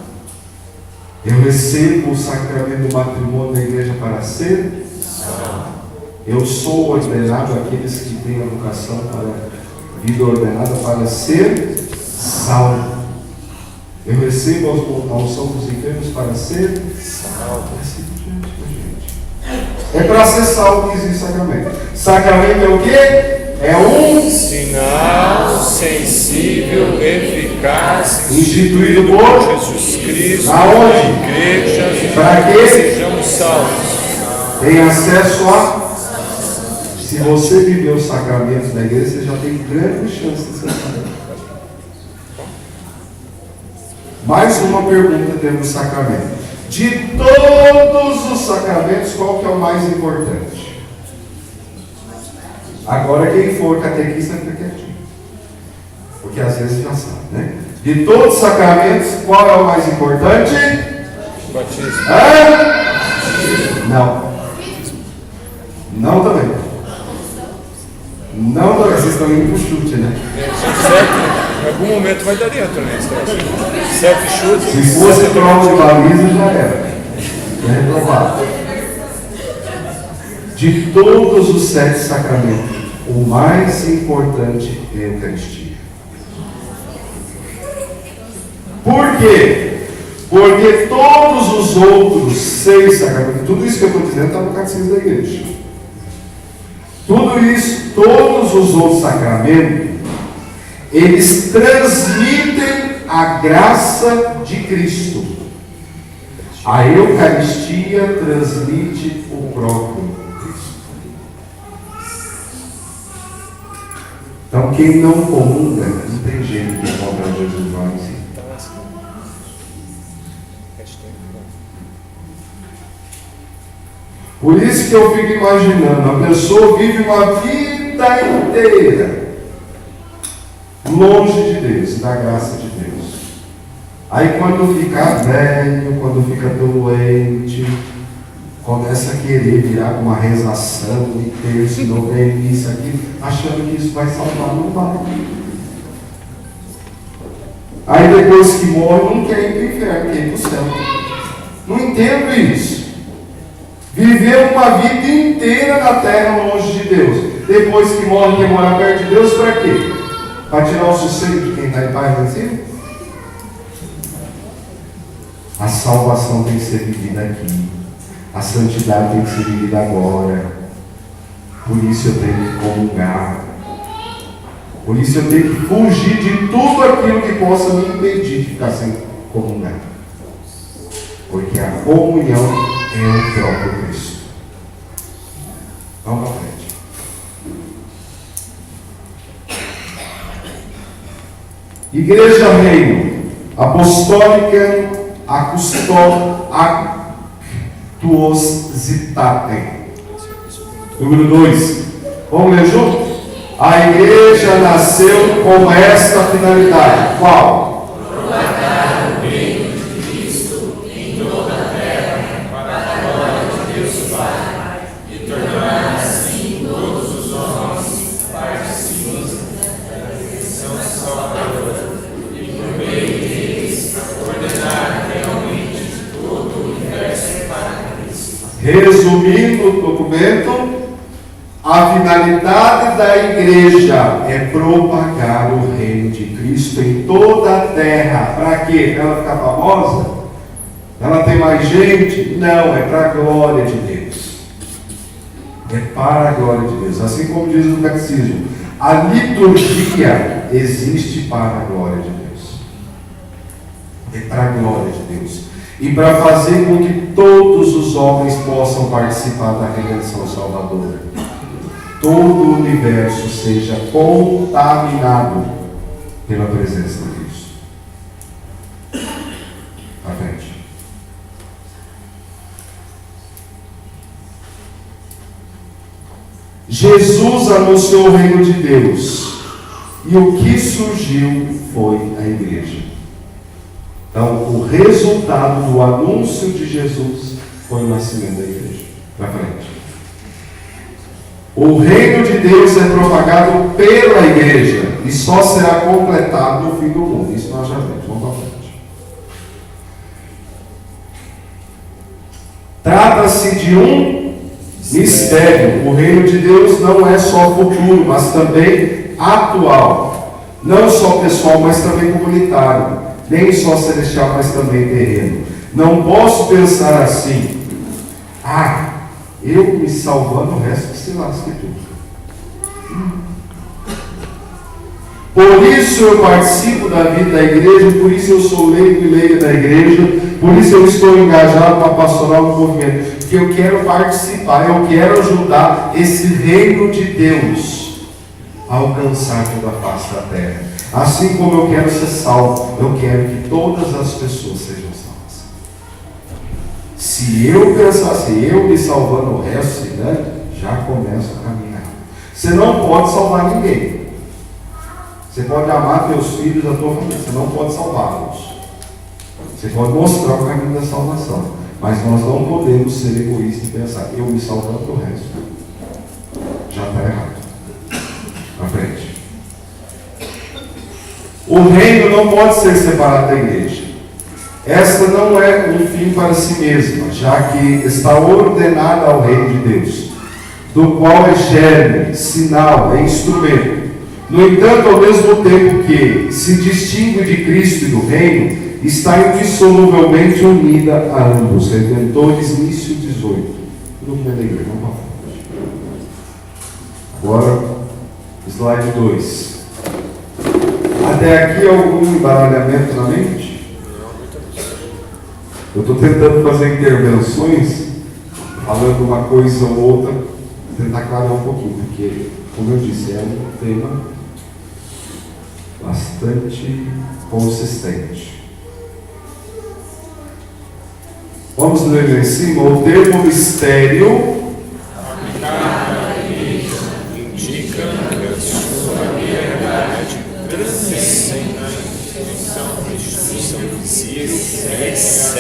Eu recebo o sacramento do matrimônio da igreja para ser salvo. Eu sou ordenado àqueles que têm a vocação para a vida ordenada para ser salvo. Eu recebo a unção dos enfermos para ser salvo. É para ser salvo que existe sacramento. Sacramento é o quê? É um sinal sensível, eficaz, instituído por Jesus Cristo, aonde? Igreja, para que sejamos salvos. Tem acesso a. Se você viver os sacramentos da igreja, você já tem grande chance de ser salvo. Mais uma pergunta dentro do sacramento. De todos os sacramentos, qual que é o mais importante? Agora quem for catequista fica quietinho. Porque às vezes já sabe, né? De todos os sacramentos, qual é o mais importante? Batismo. Não. Não também. Não também. Vocês estão indo pro chute, né? Certo? Em algum momento vai dar dentro, né? Certo chute. Se fosse prova de baliza, já era. É reprovado. De todos os 7 sacramentos, o mais importante é a Eucaristia. Por quê? Porque todos os outros 6 sacramentos, tudo isso que eu estou dizendo está no Catecismo da Igreja. Tudo isso, todos os outros sacramentos, eles transmitem a graça de Cristo. A Eucaristia transmite o próprio Cristo. Então, quem não comunga, não tem jeito de encontrar Jesus lá em si. Por isso que eu fico imaginando, a pessoa vive uma vida inteira longe de Deus, da graça de Deus. Aí quando fica velho, quando fica doente, começa a querer virar com uma rezação, e terço, novena, isso aqui, achando que isso vai salvar, não vai. Aí depois que morre, não quer ir para o inferno, quer ir para o céu. Não entendo isso. Viveu uma vida inteira na terra longe de Deus. Depois que morre, quer morar perto de Deus, para quê? Para tirar o sossego de quem está em paz lá em cima? A salvação tem que ser vivida aqui. A santidade tem que ser vivida agora. Por isso eu tenho que comungar. Por isso eu tenho que fugir de tudo aquilo que possa me impedir de ficar sem comungar. Porque a comunhão é o próprio Cristo. Vamos para frente. Igreja Reino Apostólica Actuositate. Número 2. Vamos ler junto? A igreja nasceu com esta finalidade. Qual? Propagar o reino de Cristo em toda a terra, para a glória de Deus Pai, e tornar assim todos os homens participando da redenção salvadora, e por meio deles ordenar realmente todo o universo para Cristo. Resumindo o documento, A finalidade da igreja é propagar o reino de Cristo em toda a terra. Para quê? Para ela ficar famosa? Ela tem mais gente? Não, é para a glória de Deus. É para a glória de Deus. Assim como diz o catecismo, a liturgia existe para a glória de Deus. É para a glória de Deus. E para fazer com que todos os homens possam participar da redenção salvadora. Todo o universo seja contaminado pela presença de Cristo. À frente. Jesus anunciou o reino de Deus. E o que surgiu foi a igreja. Então, o resultado do anúncio de Jesus foi o nascimento da igreja. Para frente. O reino de Deus é propagado pela igreja e só será completado no fim do mundo. Isso nós já vemos. Vamos para frente. Trata-se de um mistério. O reino de Deus não é só futuro, mas também atual. Não só pessoal, mas também comunitário. Nem só celestial, mas também terreno. Não posso pensar assim. Eu me salvando, o resto que se lasque tudo. Por isso eu participo da vida da igreja, por isso eu sou leigo e leiga da igreja, por isso eu estou engajado para pastoral no movimento, porque eu quero participar, eu quero ajudar esse reino de Deus a alcançar toda a face da terra. Assim como eu quero ser salvo, eu quero que todas as pessoas sejam salvas. Se eu pensar assim, eu me salvando o resto, né, já começa a caminhar. Você não pode salvar ninguém. Você pode amar teus filhos, a tua família, você não pode salvá-los. Você pode mostrar o caminho da salvação. Mas nós não podemos ser egoístas e pensar, eu me salvando o resto. Já está errado. Na frente. O reino não pode ser separado da igreja. Esta não é um fim para si mesma, já que está ordenada ao reino de Deus, do qual é germe, sinal, é instrumento. No entanto, ao mesmo tempo que se distingue de Cristo e do reino, está indissoluvelmente unida a ambos. Redentores, início 18. Tudo bem da igreja, vamos lá. Agora, slide 2. Até aqui algum embaralhamento na mente? Eu estou tentando fazer intervenções, falando uma coisa ou outra, tentar aclarar um pouquinho, porque, como eu disse, é um tema bastante consistente. Vamos ler em cima o termo mistério. Indica que a sua verdade transcende a instituição visível e excede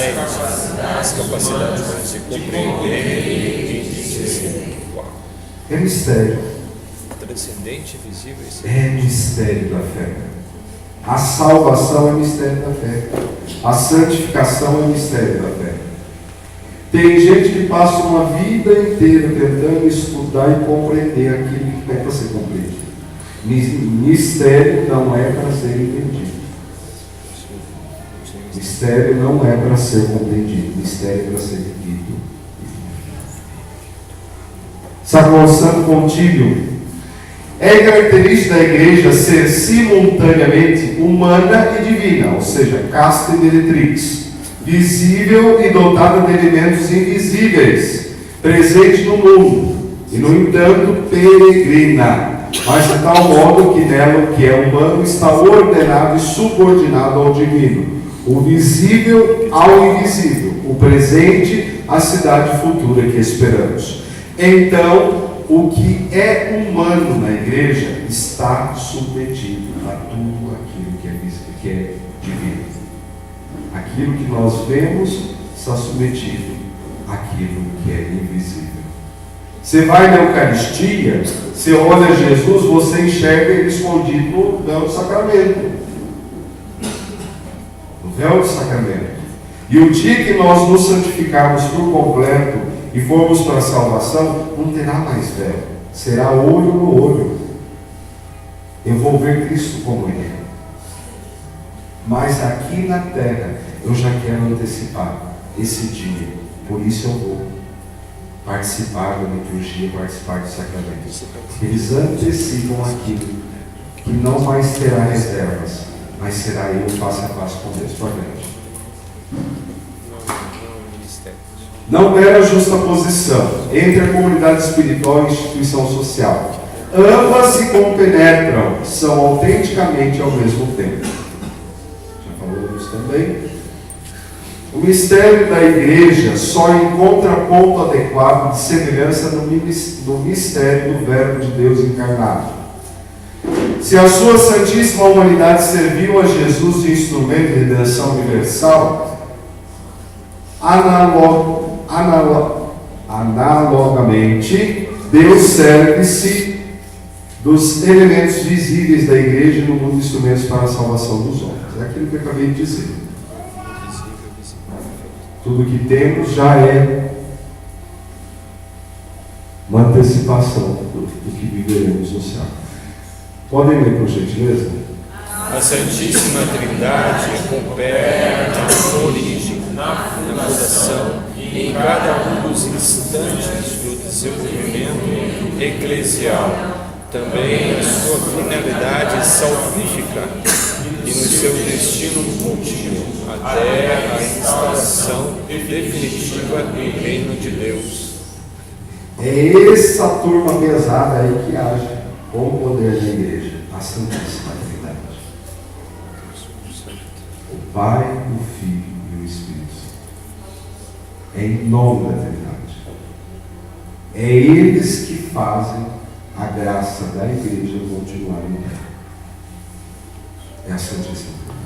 as capacidades de se compreender e dizer. É mistério. Transcendente, visível e excedente. É mistério da fé. A salvação é mistério da fé. A santificação é mistério da fé. Tem gente que passa uma vida inteira tentando estudar e compreender aquilo que é para ser compreendido. Mistério não é para ser entendido. Mistério não é para ser compreendido. Mistério é para ser vivido. Sacrosanto contínuo. É característica da igreja ser simultaneamente humana e divina, ou seja, casta e meretrix, visível e dotada de elementos invisíveis, presente no mundo, e no entanto peregrina, mas de tal modo que nela o que é humano está ordenado e subordinado ao divino, o visível ao invisível, o presente à cidade futura que esperamos. Então, o que é humano na igreja está submetido a tudo aquilo que é visível, que é divino. Aquilo que nós vemos está submetido àquilo que é invisível. Você vai na Eucaristia, você olha Jesus, você enxerga ele escondido no véu do sacramento. No véu do sacramento. E o dia que nós nos santificarmos por completo e formos para a salvação, não terá mais véu. será olho no olho. Eu vou ver Cristo como Ele é. Mas aqui na terra, eu já quero antecipar esse dia. Por isso eu vou participar da liturgia, participar dos sacramentos. Eles antecipam aquilo que não mais terá reservas, mas será eu face a face com Deus. Por frente. Não mera justa posição entre a comunidade espiritual e a instituição social. Ambas se compenetram, são autenticamente ao mesmo tempo. Já falamos também. O mistério da igreja só encontra ponto adequado de semelhança no mistério do Verbo de Deus encarnado. Se a sua santíssima humanidade serviu a Jesus de instrumento de redenção universal, analogamente, Deus serve-se dos elementos visíveis da igreja no mundo de instrumentos para a salvação dos homens. É aquilo que eu acabei de dizer. Tudo que temos já é uma antecipação do que viveremos no céu. Podem ler, por gentileza? A Santíssima Trindade coopera na origem, na fundação e em cada um dos instantes do desenvolvimento eclesial. Também em sua finalidade salvífica e no seu destino último, até a instalação definitiva do reino de Deus. É essa turma pesada aí que age com o poder da igreja, a Santíssima Trindade. O Pai, o Filho e o Espírito Santo. É em nome da Trindade. É eles que fazem a graça da igreja continuar em pé. É a Santíssima Trindade.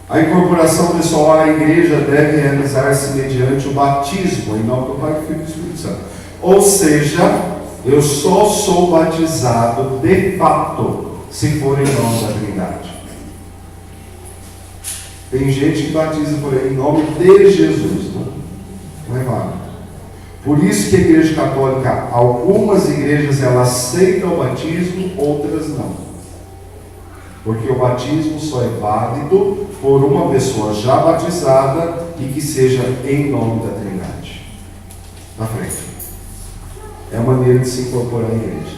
A incorporação pessoal à igreja deve realizar-se mediante o batismo em nome do Pai, do Filho e do Espírito Santo. Ou seja, eu só sou batizado de fato se for em nome da Trindade. Tem gente que batiza por aí em nome de Jesus, não é válido. Por isso que a Igreja Católica, algumas igrejas elas aceitam o batismo, outras não. Porque o batismo só é válido por uma pessoa já batizada e que seja em nome da Trindade. Na frente. É a maneira de se incorporar à igreja.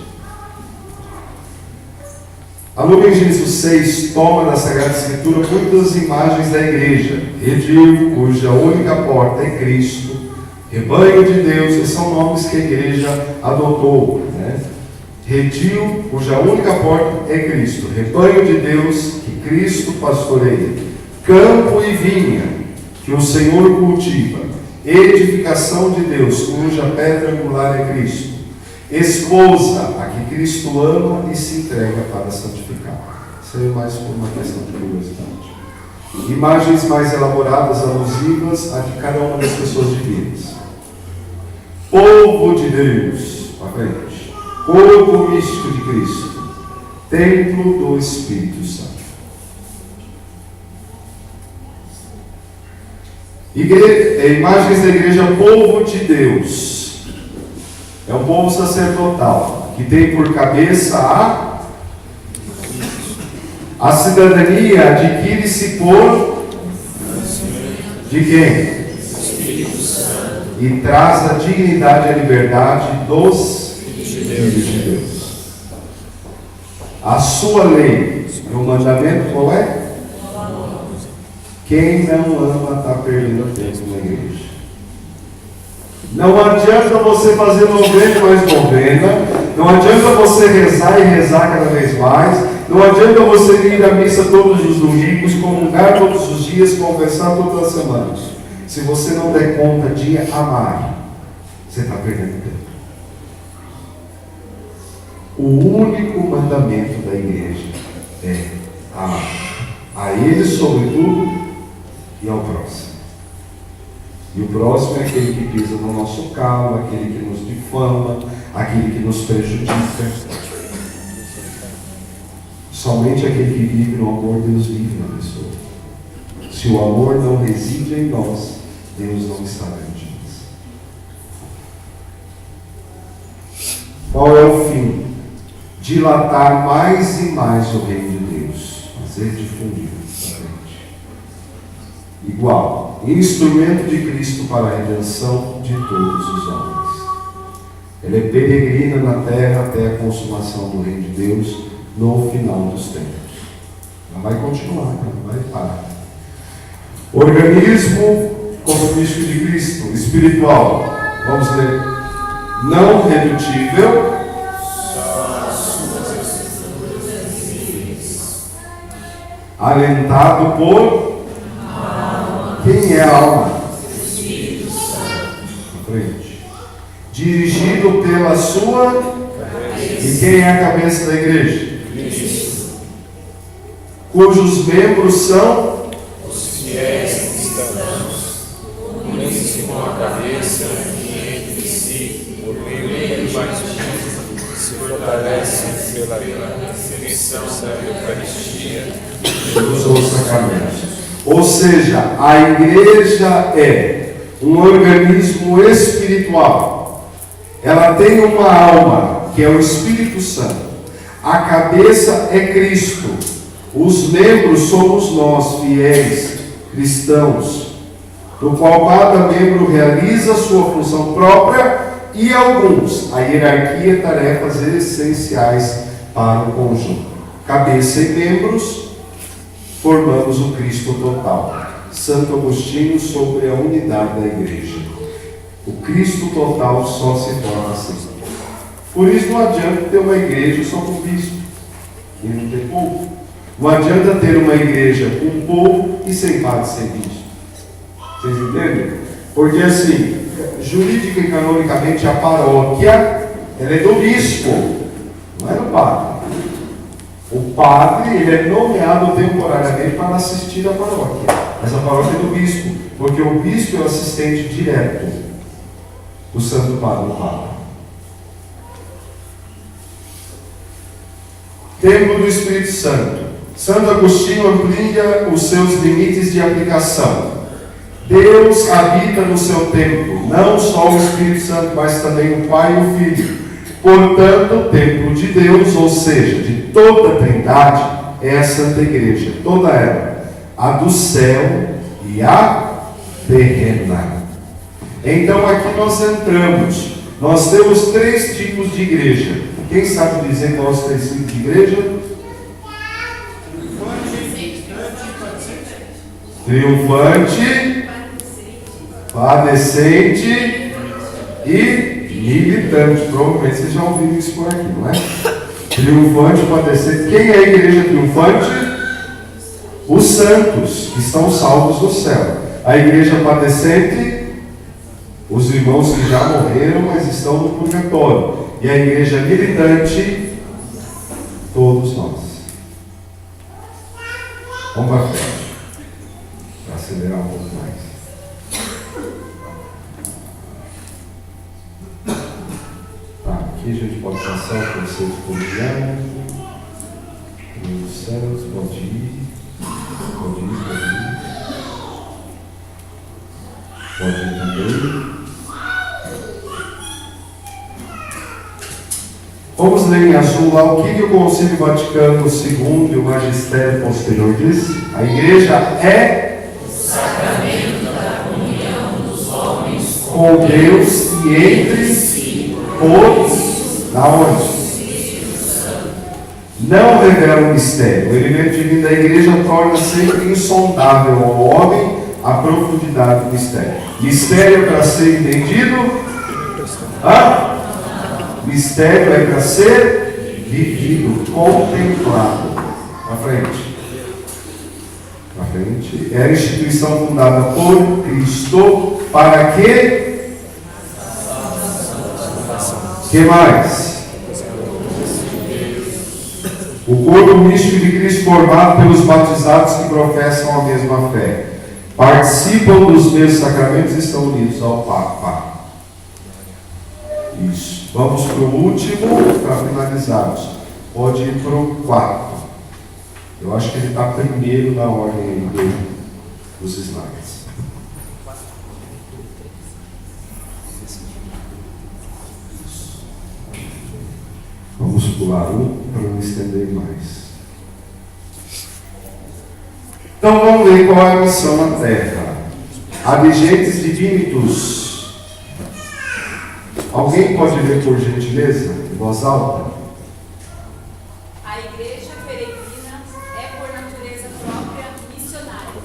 A Lumen Gentium 6 toma da Sagrada Escritura muitas imagens da igreja. Redil, cuja única porta é Cristo. Rebanho de Deus, esses são nomes que a igreja adotou, né? Redil, cuja única porta é Cristo. Rebanho de Deus, que Cristo pastoreia. Campo e vinha, que o Senhor cultiva. Edificação de Deus, cuja pedra angular é Cristo. Esposa, a que Cristo ama e se entrega para santificar. Isso é mais por uma questão de curiosidade. Imagens mais elaboradas, alusivas a de cada uma das pessoas divinas. Povo de Deus, para frente. Corpo místico de Cristo. Templo do Espírito Santo. Imagens da igreja, povo de Deus. É um povo sacerdotal, que tem por cabeça a cidadania, adquire-se por de quem? Espírito Santo. E traz a dignidade e a liberdade dos filhos de Deus. A sua lei, o mandamento qual é? Quem não ama está perdendo tempo na igreja. Não adianta você fazer novena e mais novena. Não adianta você rezar e rezar cada vez mais. Não adianta você ir à missa todos os domingos, comungar todos os dias, confessar todas as semanas. Se você não der conta de amar, você está perdendo tempo. O único mandamento da igreja é amar. A Ele sobretudo e ao próximo. E o próximo é aquele que pisa no nosso calo, aquele que nos difama, aquele que nos prejudica. Somente aquele que vive no amor, Deus vive na pessoa. Se o amor não reside em nós, Deus não está dentro de nós. Qual é o fim? Dilatar mais e mais o reino de Deus, fazer difundir. Igual, instrumento de Cristo para a redenção de todos os homens. Ele é peregrina na terra até a consumação do reino de Deus no final dos tempos. Não vai continuar, não vai parar. Organismo compromisso de Cristo, espiritual. Vamos ler. Não redutível, alentado por quem é a alma? Espírito Santo. Frente. Dirigido pela sua e quem é a cabeça da igreja? Cristo. Cujos membros são Os fiéis cristãos, unem-se com a cabeça e entre si, por meio do batismo, se fortalecem pela recepção da Eucaristia dos outros sacramentos. Ou seja, a igreja é um organismo espiritual. Ela tem uma alma, que é o Espírito Santo. A cabeça é Cristo. Os membros somos nós, fiéis, cristãos, no qual cada membro realiza sua função própria e alguns, a hierarquia e tarefas essenciais para o conjunto. Cabeça e membros, formamos o Cristo total. Santo Agostinho sobre a unidade da igreja. O Cristo total só se torna assim. Por isso não adianta ter uma igreja só com bispo e não ter povo. Não adianta ter uma igreja com povo e sem padre, sem bispo. Vocês entendem? Porque assim, jurídica e canonicamente a paróquia ela é do bispo, não é do padre. O padre ele é nomeado temporariamente para assistir a paróquia. Mas a paróquia é do bispo, porque o bispo é o assistente direto do Santo Padre, o Papa. Templo do Espírito Santo. Santo Agostinho amplia os seus limites de aplicação. Deus habita no seu templo, não só o Espírito Santo, mas também o Pai e o Filho. Portanto, o templo de Deus, ou seja, de toda a Trindade, é a Santa Igreja, toda ela, a do céu e a terrena. Então aqui nós entramos, nós temos 3 tipos de igreja. Quem sabe dizer quais os 3 tipos de igreja? Triunfante, padecente e militante. Provavelmente vocês já ouviram isso por aqui, não é? Triunfante, padecente. Quem é a igreja triunfante? Os santos, que estão salvos no céu. A igreja padecente, os irmãos que já morreram, mas estão no purgatório. E a igreja militante, todos nós. Vamos para frente. Para acelerar um pouco mais. Tá, aqui a gente pode passar o conceito comunhão. Os céus, pode ir. Pode ir, pode ir. Pode ir também. Vamos ler em azul lá o que o Concílio Vaticano II e o Magistério Posterior diz. A igreja é O sacramento da comunhão dos homens com Deus e entre si, todos na onde? Não revela o mistério. O elemento divino da igreja torna sempre insondável ao homem a profundidade do mistério. Mistério para ser entendido? Mistério é para ser vivido, contemplado. Para frente. Para frente. É a instituição fundada por Cristo para quê? Que mais? O corpo místico de Cristo formado pelos batizados que professam a mesma fé. Participam dos mesmos sacramentos e estão unidos ao Papa. Isso. Vamos para o último, para finalizarmos. Pode ir para o 4. Eu acho que ele está primeiro na ordem dos slides. pular para não estender mais. Então vamos ver qual é a missão na Terra. Agentes divinitus. Alguém pode ler, por gentileza, em voz alta? A igreja peregrina é, por natureza própria, missionária,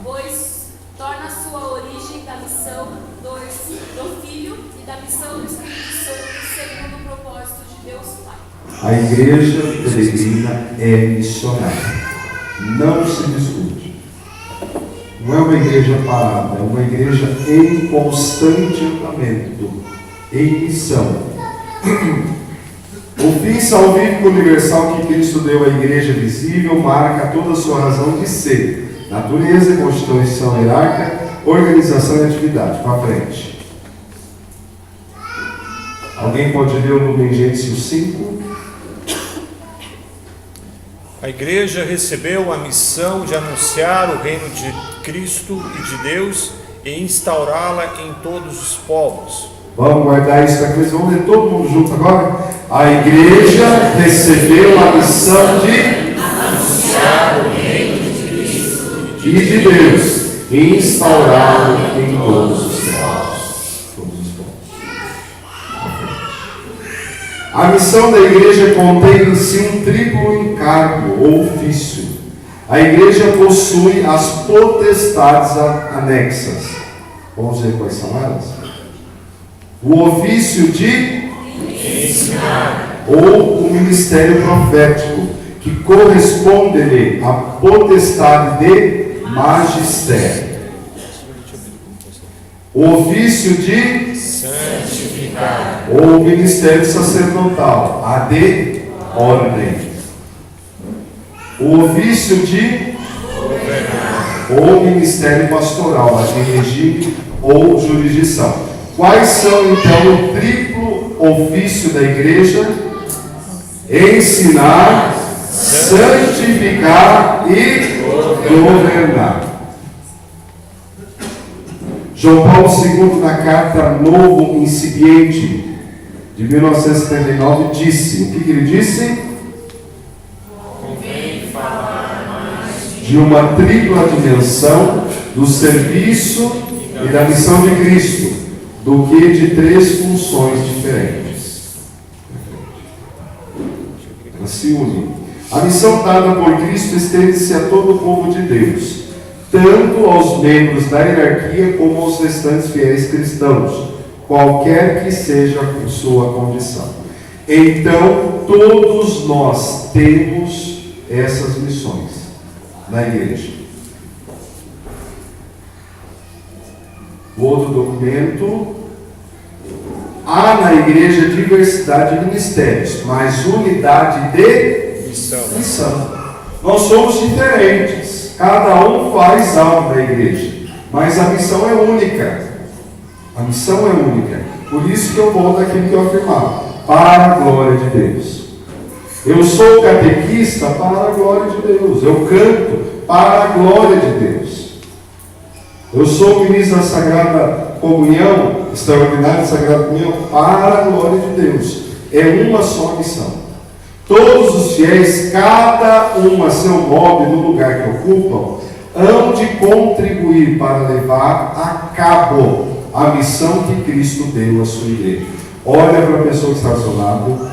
pois torna sua origem da missão do Filho e da missão do Espírito Santo, segundo o propósito de Deus Pai. A igreja peregrina é missionária. Não se discute. Não é uma igreja parada, é uma igreja em constante andamento, em missão. O fim salvífico universal que Cristo deu à igreja visível marca toda a sua razão de ser, natureza, constituição hierárquica, organização e atividade. Para frente. Alguém pode ler o Lumen Gentium 5? A igreja recebeu a missão de anunciar o reino de Cristo e de Deus e instaurá-la em todos os povos. Vamos guardar isso para eles. Vamos ler todo mundo junto agora? A igreja recebeu a missão de anunciar o reino de Cristo e de Deus e instaurá-lo em todos os povos. A missão da igreja contém em si um triplo encargo ou ofício. A igreja possui as potestades anexas. Vamos ver quais são elas? O ofício de ensinar, ou o ministério profético, que corresponde-lhe à potestade de magistério. O ofício de santificar, ou o ministério sacerdotal, a de ordem. O ofício de governar, ou o ministério pastoral, a de regime ou jurisdição. Quais são então o triplo ofício da igreja? Ensinar, santificar e governar. João Paulo II, na carta Novo Incipiente, de 1979, disse, o que ele disse? Convém falar mais De uma tripla dimensão do serviço e da missão de Cristo, do que de três funções diferentes. Elas se unem. A missão dada por Cristo estende-se a todo o povo de Deus, tanto aos membros da hierarquia como aos restantes fiéis cristãos, qualquer que seja a sua condição. Então, todos nós temos essas missões na igreja. O outro documento: há na igreja diversidade de ministérios, mas unidade de missão. Nós somos diferentes, cada um faz algo na igreja, mas a missão é única. A missão é única. Por isso que eu volto àquilo que eu afirmava: para a glória de Deus. Eu sou catequista para a glória de Deus. Eu canto para a glória de Deus. Eu sou ministro da Sagrada Comunhão, extraordinária Sagrada Comunhão, para a glória de Deus. É uma só missão. Todos os fiéis, cada um a seu modo e no lugar que ocupam, hão de contribuir para levar a cabo a missão que Cristo deu à sua igreja. Olha para a pessoa que está ao seu lado,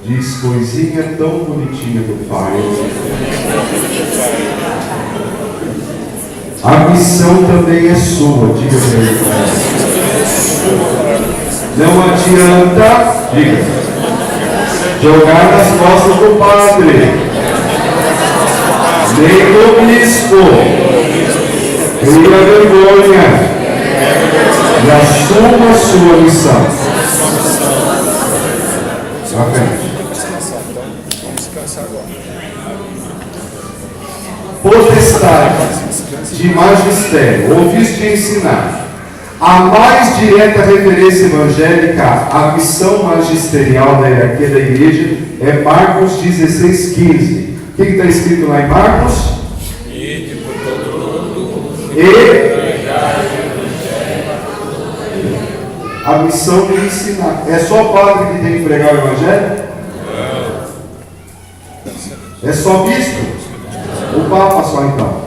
diz: coisinha tão bonitinha do Pai. A missão também é sua, diga para ele. Não adianta, diga, jogar nas costas do padre, nem do bispo. Cria vergonha e assuma a sua missão. Potestade de magistério, ofício de ensinar. A mais direta referência evangélica à missão magisterial da hierarquia da igreja é Marcos 16,15. O que está escrito lá em Marcos? E a missão de ensinar. É só o padre que tem que pregar o evangelho? É só bispo? O Papa só então?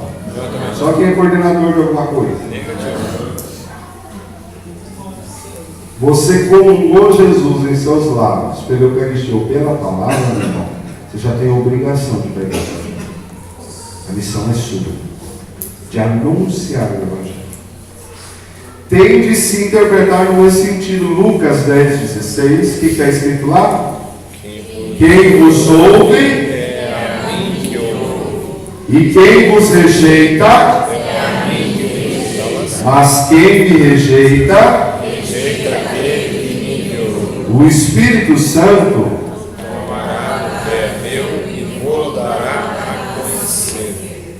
Só quem é coordenador de alguma coisa? Você comungou Jesus em seus lábios pela Eucaristia ou pela palavra, meu irmão, você já tem a obrigação de pregar. A missão é sua, de anunciar o Evangelho. Tem de se interpretar no sentido, Lucas 10,16, que está escrito lá? Quem vos ouve, e quem vos rejeita, mas quem me rejeita, o Espírito Santo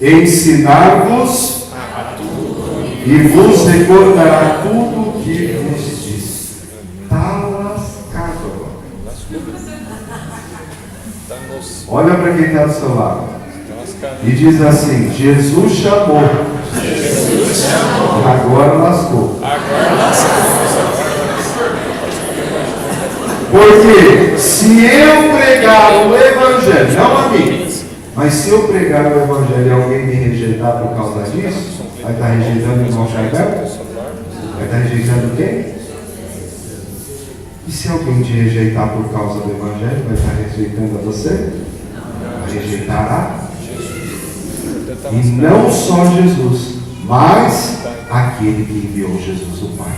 ensinar-vos e vos recordará tudo o que vos disse. Está lascado agora. Olha para quem está do seu lado e diz assim: Jesus chamou. Agora lascou. Porque se eu pregar o Evangelho, não a mim, mas se eu pregar o Evangelho e alguém me rejeitar por causa disso, vai estar rejeitando o irmão Charbel? Vai estar rejeitando quem? E se alguém te rejeitar por causa do Evangelho, vai estar rejeitando a você? Rejeitará? E não só Jesus, mas aquele que enviou Jesus, o Pai,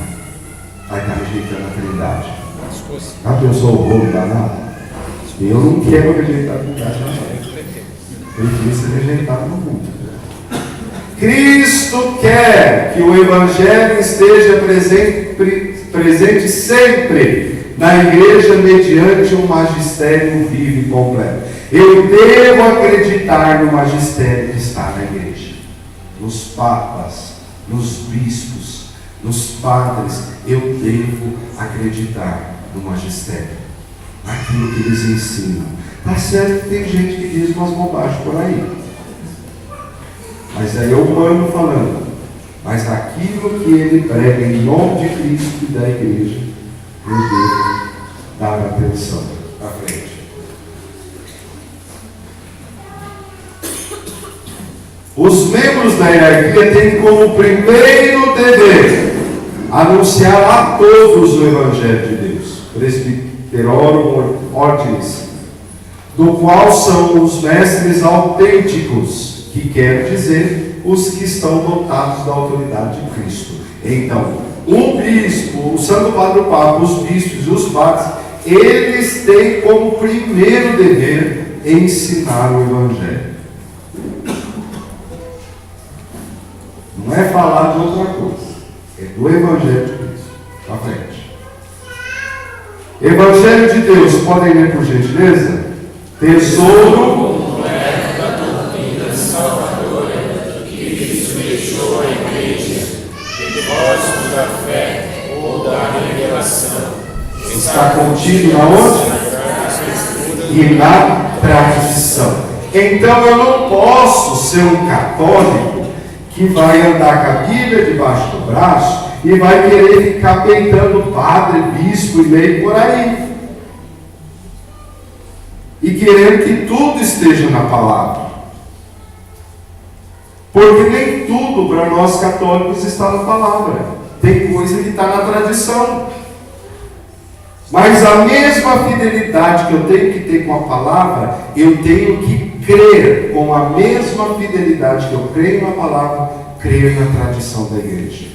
vai estar rejeitando a Trindade. Já pensou o rolo danado? Eu não quero rejeitar a Trindade, não. Ele ser rejeitado no mundo. Cristo quer que o Evangelho esteja presente sempre na igreja mediante um magistério vivo e completo. Eu devo acreditar no magistério que está na igreja, nos papas, nos bispos, nos padres. Eu devo acreditar no magistério, naquilo que eles ensinam. Tá certo que tem gente que diz umas bobagens por aí, mas aí é o humano falando. Mas aquilo que ele prega em nome de Cristo e da igreja, eu devo dar atenção à frente. Os membros da hierarquia têm como primeiro dever anunciar a todos o Evangelho de Deus, Presbyterorum Ordinis, do qual são os mestres autênticos, que quer dizer os que estão dotados da autoridade de Cristo. Então, o bispo, o Santo Padre Papa, os bispos e os padres, eles têm como primeiro dever ensinar o Evangelho. Não é falar de outra coisa, é do Evangelho de Cristo. Para frente. Evangelho de Deus, podem ler por gentileza? Tesouro da doutrina salvadora que Cristo deixou à igreja, depósito da fé ou da revelação, está contido na onde? E na tradição. Então eu não posso ser um católico que vai andar com a Bíblia debaixo do braço e vai querer ficar peitando padre, bispo e lei por aí. E querendo que tudo esteja na palavra. Porque nem tudo para nós católicos está na palavra. Tem coisa que está na tradição. Mas a mesma fidelidade que eu tenho que ter com a palavra, eu tenho que crer com a mesma fidelidade que eu creio na palavra, crer na tradição da igreja.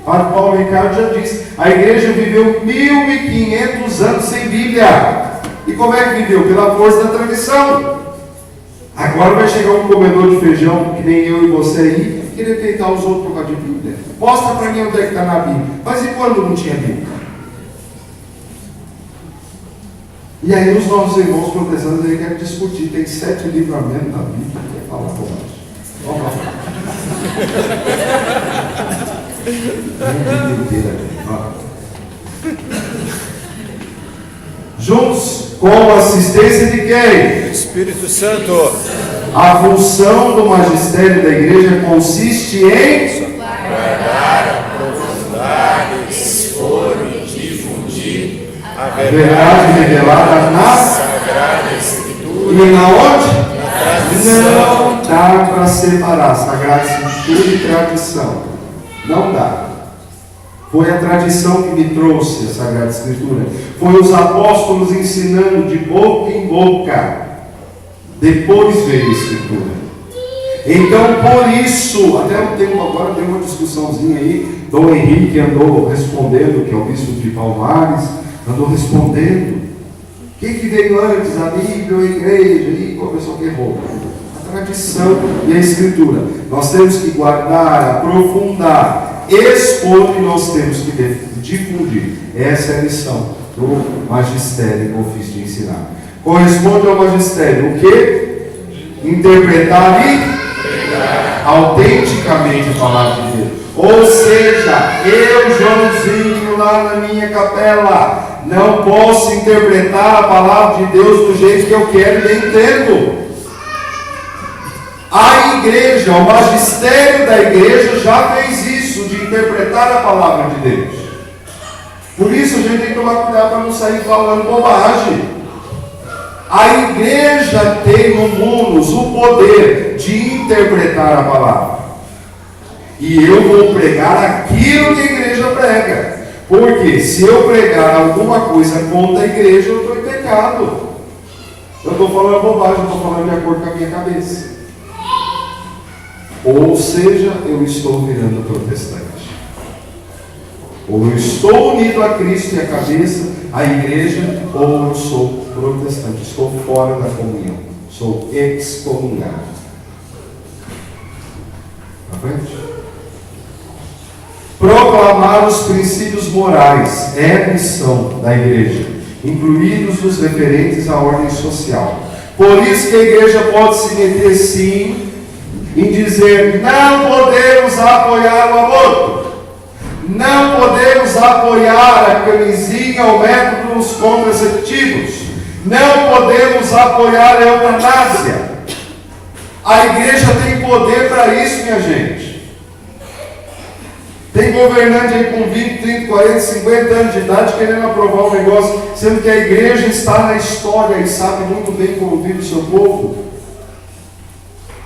Padre Paulo Ricardo já disse, a igreja viveu 1500 anos sem Bíblia. E como é que viveu? Pela força da tradição. Agora vai chegar um comedor de feijão, que nem eu e você aí, querer peitar os outros por causa de Bíblia. Mostra para mim onde é que está na Bíblia. Mas e quando não tinha Bíblia? E aí os nossos irmãos protestantes aí querem discutir. Tem 7 livramentos na Bíblia. Quer falar bobagem. Vamos lá. Juntos com a assistência de quem? Espírito Santo. A função do magistério da igreja consiste em guardar, aprofundar, expor e difundir a verdade revelada na Sagrada Escritura e na onde? Não dá para separar Sagrada Escritura e tradição. Não dá. Foi a tradição que me trouxe a Sagrada Escritura. Foi os apóstolos ensinando de boca em boca. Depois veio a Escritura. Então, por isso, até um tempo agora tem uma discussãozinha aí. Dom Henrique andou respondendo, que é o bispo de Palmares, andou respondendo. O que veio antes? A Bíblia ou a igreja? E começou que errou. A tradição e a Escritura. Nós temos que guardar, aprofundar, expor e nós temos que difundir. Essa é a missão do magistério que eu fiz de ensinar. Corresponde ao magistério o quê? Interpretar e autenticamente a palavra de Deus. Ou seja, eu, Joãozinho, lá na minha capela, não posso interpretar a palavra de Deus do jeito que eu quero e entendo. A igreja, o magistério da igreja já fez isso, de interpretar a palavra de Deus. Por isso a gente tem que tomar cuidado para não sair falando bobagem. A igreja tem no mundo o poder de interpretar a palavra. E eu vou pregar aquilo que a igreja prega. Porque se eu pregar alguma coisa contra a igreja, eu estou em pecado. Eu estou falando bobagem, eu estou falando de acordo com a minha cabeça. Ou seja, eu estou virando protestante. Ou eu estou unido a Cristo e a cabeça, a igreja, ou eu sou protestante. Estou fora da comunhão. Sou excomungado. Na frente. Proclamar os princípios morais é missão da igreja, incluídos os referentes à ordem social. Por isso que a igreja pode se meter sim em dizer: não podemos apoiar o aborto, não podemos apoiar a camisinha ou métodos contraceptivos, não podemos apoiar a eutanásia. A igreja tem poder para isso, minha gente. Tem governante aí com 20, 30, 40, 50 anos de idade querendo aprovar um negócio, sendo que a igreja está na história e sabe muito bem como vive o seu povo.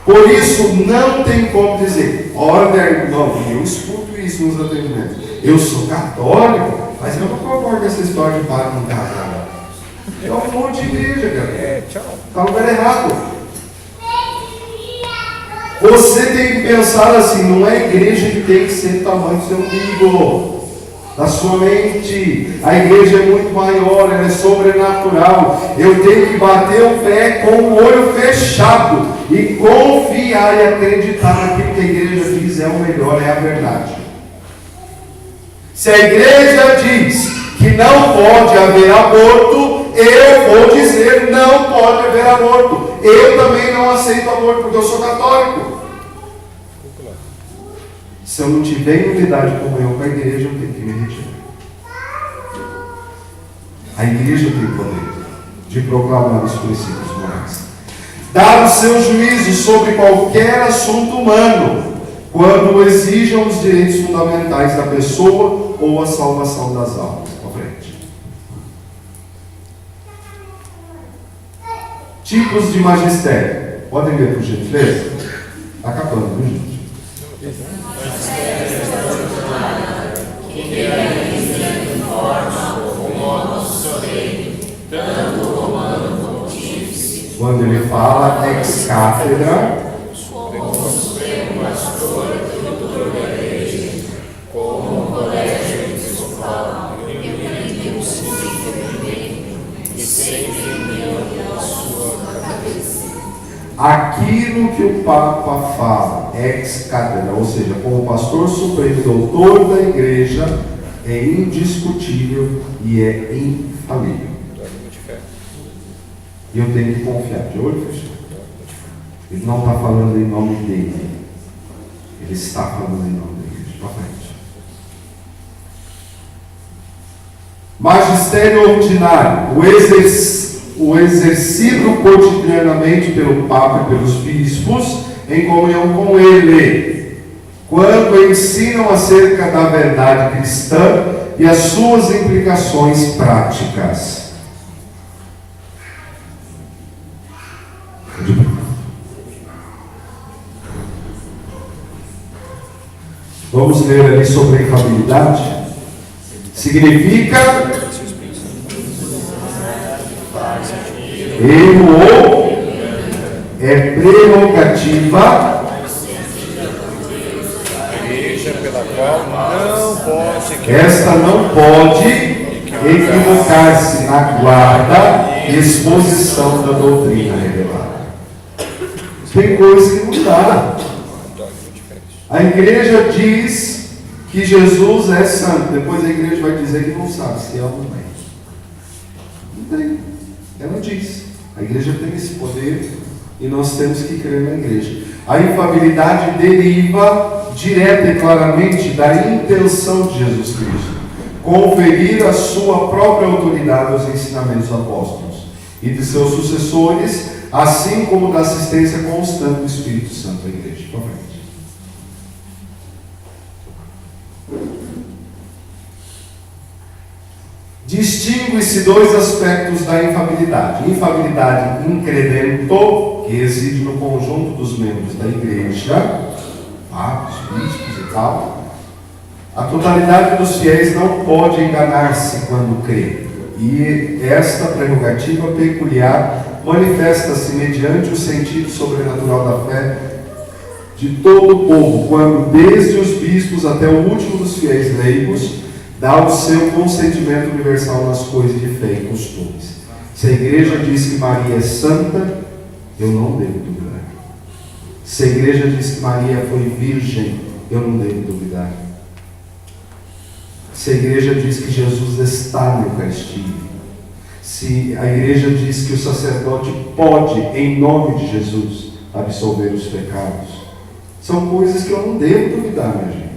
Por isso, não tem como dizer: olha, irmão, eu escuto isso nos atendimentos. Eu sou católico, mas eu não concordo com essa história de padre não casar. É um monte de igreja, cara. Está no lugar errado. Você tem que pensar assim: não é a igreja que tem que ser do tamanho do seu umbigo, da sua mente. A igreja é muito maior, ela é sobrenatural. Eu tenho que bater o pé com o olho fechado e confiar e acreditar naquilo que a igreja diz é o melhor, é a verdade. Se a igreja diz que não pode haver aborto, eu vou dizer: não pode haver aborto. Eu também não aceito aborto, porque eu sou católico. Se eu não tiver unidade de comunhão com a igreja, eu tenho que me retirar. A igreja tem poder de proclamar os princípios morais, dar o seu juízo sobre qualquer assunto humano, quando exijam os direitos fundamentais da pessoa ou a salvação das almas. À frente. Tipos de magistério. Podem ver, por gentileza? Está acabando, viu, gente? Quando ele fala ex cátedra, aquilo que o Papa fala, ex cátedra, ou seja, como pastor supremo e doutor da igreja, é indiscutível e é infalível. E eu tenho que confiar, de olho fechado. Ele não está falando em nome dele, ele está falando em nome da igreja. Para frente. Magistério ordinário, o exercido cotidianamente pelo Papa e pelos bispos em comunhão com ele, quando ensinam acerca da verdade cristã e as suas implicações práticas. Vamos ler ali sobre a infalibilidade. Significa erro ou é prerrogativa igreja pela qual não pode esta não pode equivocar-se na guarda e exposição da doutrina revelada. Tem coisa que não dá. A igreja diz que Jesus é santo. Depois a igreja vai dizer que não sabe se é ou não é. Não tem. Ela diz. A igreja tem esse poder e nós temos que crer na igreja. A infalibilidade deriva direta e claramente da intenção de Jesus Cristo, conferir a sua própria autoridade aos ensinamentos apóstolos e de seus sucessores, assim como da assistência constante do Espírito Santo à igreja. Por frente. Distingue-se dois aspectos da infalibilidade. Infalibilidade incredento, que reside no conjunto dos membros da igreja, os bispos e tal. A totalidade dos fiéis não pode enganar-se quando crê. E esta prerrogativa peculiar manifesta-se mediante o sentido sobrenatural da fé de todo o povo, quando desde os bispos até o último dos fiéis leigos dá o seu consentimento universal nas coisas de fé e costumes. Se a igreja diz que Maria é santa, eu não devo duvidar. Se a igreja diz que Maria foi virgem, eu não devo duvidar. Se a igreja diz que Jesus está na Eucaristia, se a igreja diz que o sacerdote pode, em nome de Jesus, absolver os pecados, são coisas que eu não devo duvidar, minha gente.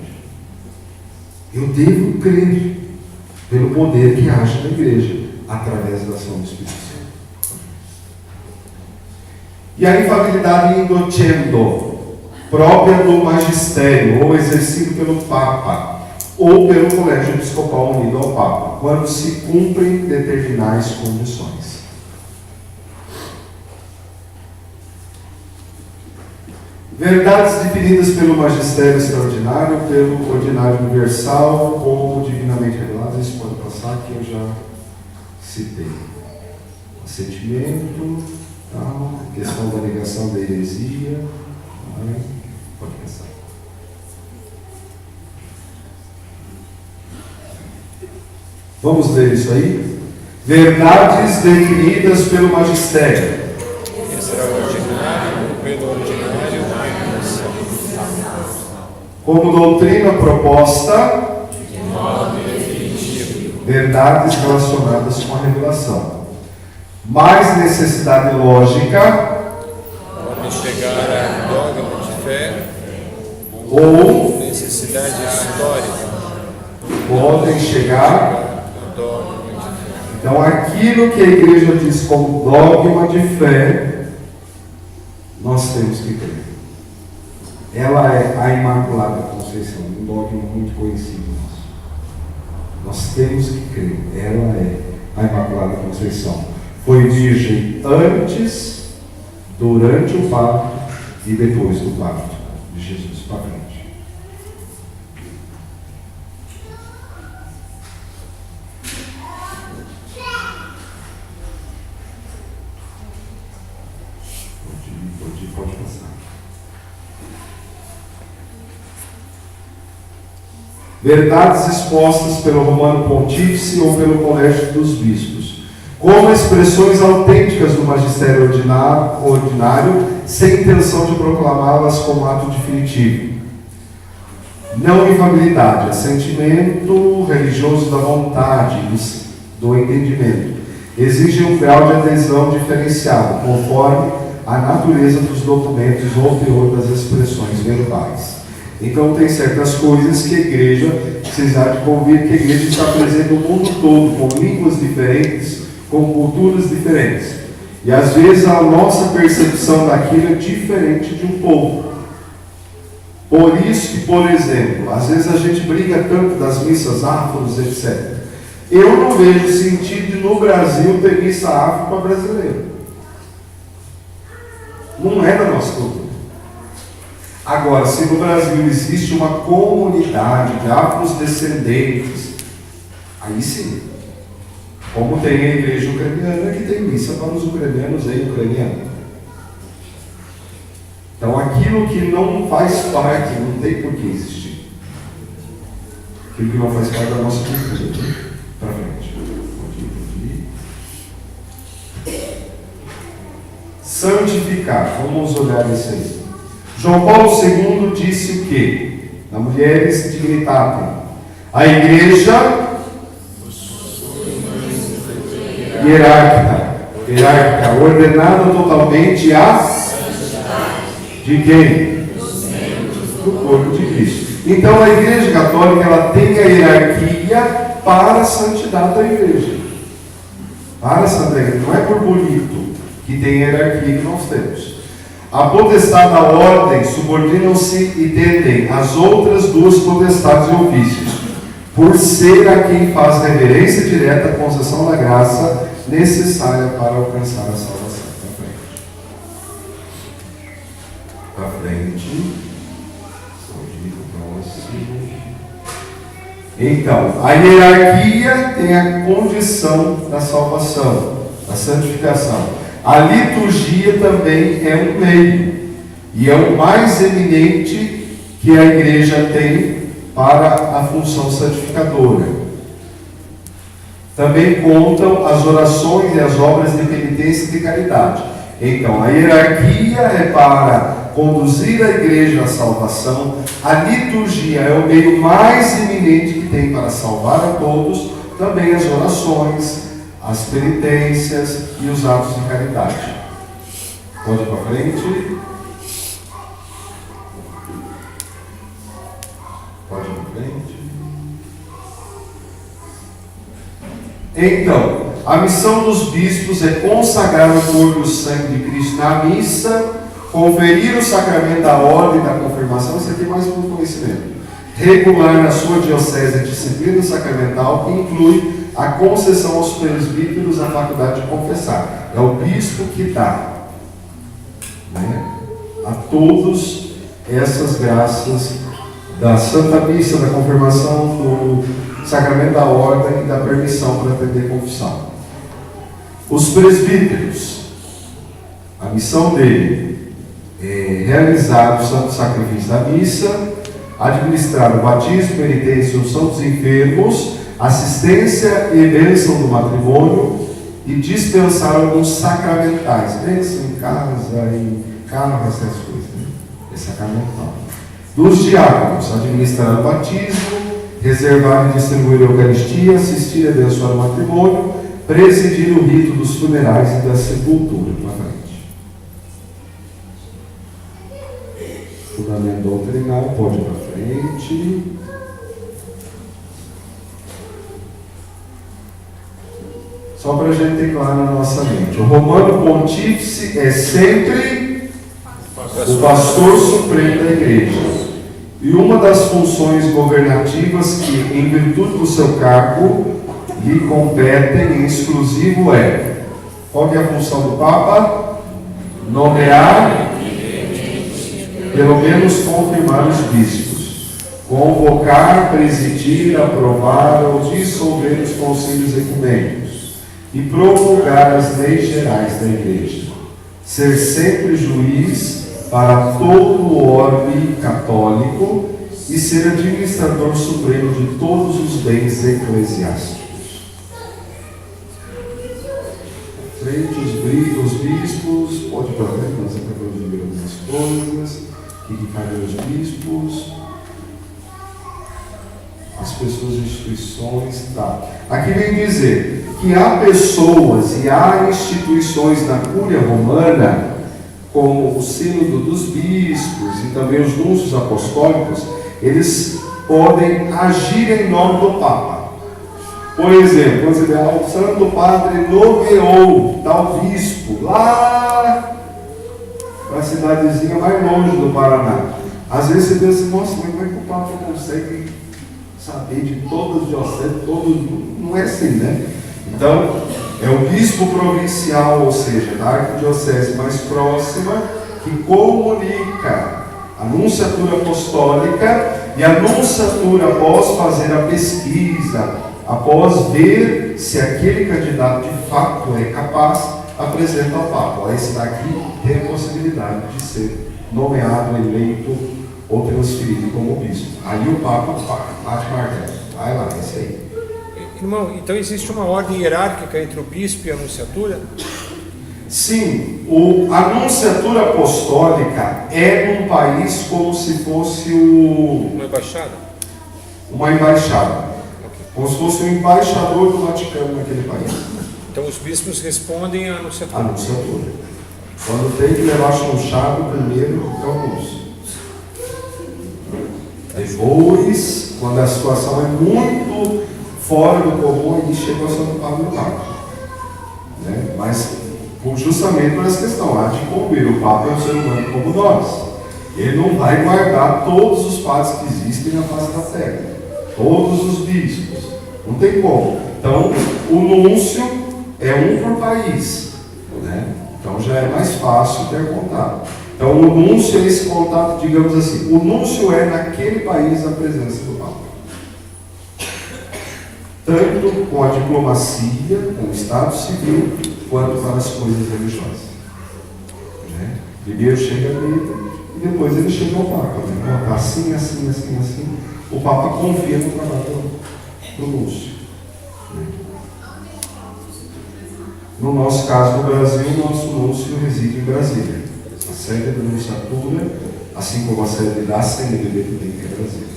Eu devo crer pelo poder que age na igreja, através da ação do Espírito Santo. E a infalibilidade indocendo, própria do magistério, ou exercido pelo Papa, ou pelo colégio episcopal unido ao Papa, quando se cumprem determinadas condições. Verdades definidas pelo magistério extraordinário, pelo ordinário universal ou divinamente reveladas. Isso pode passar, que eu já citei. Assentimento, questão da negação da heresia. Pode passar. Vamos ler isso aí? Verdades definidas pelo magistério. extraordinário pelo ordinário. Como doutrina proposta, verdades relacionadas com a revelação. Mais necessidade lógica, Pode chegar a dogma de fé ou necessidade histórica. podem chegar. A dogma de fé. Então, aquilo que a igreja diz como dogma de fé, nós temos que crer. Ela é a Imaculada Conceição, um dogma muito conhecido nosso. Nós temos que crer. Ela é a Imaculada Conceição. Foi virgem antes, durante o parto e depois do parto de Jesus para frente. Pode passar. Verdades expostas pelo Romano Pontífice ou pelo Colégio dos Bispos, como expressões autênticas do magistério ordinário, sem intenção de proclamá-las como ato definitivo. Não infalibilidade, assentimento religioso da vontade, do entendimento. Exige um grau de adesão diferenciado, conforme a natureza dos documentos ou o teor das expressões verbais. Então tem certas coisas que a igreja, vocês há de convir que a igreja está presente no mundo todo, com línguas diferentes, com culturas diferentes. E às vezes a nossa percepção daquilo é diferente de um povo. Por isso que, por exemplo, às vezes a gente briga tanto das missas afros, etc. Eu não vejo sentido de no Brasil ter missa afro para brasileiro. Não é da nossa cultura. Agora, se no Brasil existe uma comunidade de afrodescendentes, aí sim, como tem a igreja ucraniana que tem missa para os ucranianos e ucranianos. Então, aquilo que não faz parte, não tem por que existir. Aquilo que não faz parte da nossa cultura. Para frente. Santificar. Vamos olhar isso aí. João Paulo II disse o quê? Na Mulheres Dignitatem. A igreja hierárquica, ordenada totalmente a de quem? Do corpo de Cristo. Então a Igreja Católica ela tem a hierarquia para a santidade da igreja. Para a santidade da igreja. Não é por bonito que tem a hierarquia que nós temos. A potestade da ordem subordinam-se e tendem às outras duas potestades e ofícios, por ser a quem faz reverência direta à concessão da graça necessária para alcançar a salvação. Para frente. Então, a hierarquia tem a condição da salvação, da santificação. A liturgia também é um meio, e é o mais eminente que a igreja tem para a função santificadora. Também contam as orações e as obras de penitência e de caridade. Então, a hierarquia é para conduzir a igreja à salvação. A liturgia é o meio mais eminente que tem para salvar a todos. Também as orações, as penitências e os atos de caridade. Pode ir para frente. Pode ir para frente. Então, a missão dos bispos é consagrar o corpo e o sangue de Cristo na missa, conferir o sacramento da ordem da confirmação, isso aqui é mais um conhecimento, regular na sua diocese a disciplina sacramental, que inclui a concessão aos presbíteros a faculdade de confessar. É o bispo que dá, né, a todos essas graças da Santa Missa, da confirmação, do sacramento da ordem e da permissão para atender confissão. Os presbíteros, a missão dele é realizar o santo sacrifício da missa, administrar o batismo, penitência e unção dos enfermos, assistência e bênção do matrimônio e dispensar alguns sacramentais, bênção em casa, em carro, essas coisas, né? É sacramental. Dos diáconos, administrar o batismo, reservar e distribuir a Eucaristia, assistir e abençoar o matrimônio, presidir o rito dos funerais e da sepultura. Para frente. Fundamento doutrinal, pode ir para frente. Só para a gente ter claro na nossa mente. O Romano Pontífice é sempre o pastor supremo da igreja. E uma das funções governativas que, em virtude do seu cargo, lhe competem em exclusivo é: qual que é a função do Papa? Nomear, pelo menos confirmar os bispos, convocar, presidir, aprovar ou dissolver os concílios ecumênicos e promulgar as leis gerais da igreja, ser sempre juiz para todo o orbe católico e ser administrador supremo de todos os bens eclesiásticos. Frente, os bispos, pode ir para frente, nós acabamos de ver algumas coisas, que cabem os bispos, as pessoas, instituições, tá. Aqui vem dizer que há pessoas e há instituições na Cúria Romana, como o sínodo dos bispos e também os núncios apostólicos, eles podem agir em nome do Papa. Por exemplo, o Santo Padre nomeou tal bispo lá na cidadezinha mais longe do Paraná. Às vezes você pensa assim, nossa, mas como é que o Papa consegue saber de todas as dioceses, não é assim, né? Então, é o bispo provincial, ou seja, da arquidiocese mais próxima, que comunica A nunciatura apostólica, e a nunciatura, após fazer a pesquisa, após ver se aquele candidato de fato é capaz, apresenta ao Papa: ó, esse daqui tem a possibilidade de ser nomeado, eleito ou transferido como bispo. Aí o Papa bate martelo: vai lá, esse aí. Irmão, então existe uma ordem hierárquica entre o bispo e a nunciatura? Sim, a nunciatura apostólica é num país como se fosse Uma embaixada? uma embaixada, como se fosse o embaixador do Vaticano naquele país. Então os bispos respondem à A nunciatura. nunciatura. Quando tem que levar chanchado, primeiro é o núncio. Depois, quando a situação é muito fora do comum, aí chega ao Santo Padre do Papa. Né? Mas justamente por essa questão, há de cumprir. O Papa é um ser humano como nós. Ele não vai guardar todos os padres que existem na face da terra, todos os bispos. Não tem como. Então, o núncio é um por país. Né? Então já é mais fácil ter contato. Então o núncio é esse contato, digamos assim. O núncio é naquele país a presença do Papa. Tanto com a diplomacia, com o Estado civil, quanto para as coisas religiosas. Né? Primeiro chega nele e depois ele chega ao Papa. Né? Assim, assim, assim, assim. O Papa confia no trabalho do núncio. Né? No nosso caso, no Brasil, o nosso núncio reside em Brasília. A sede da nunciatura, assim como a sede da CNBB, também é Brasília.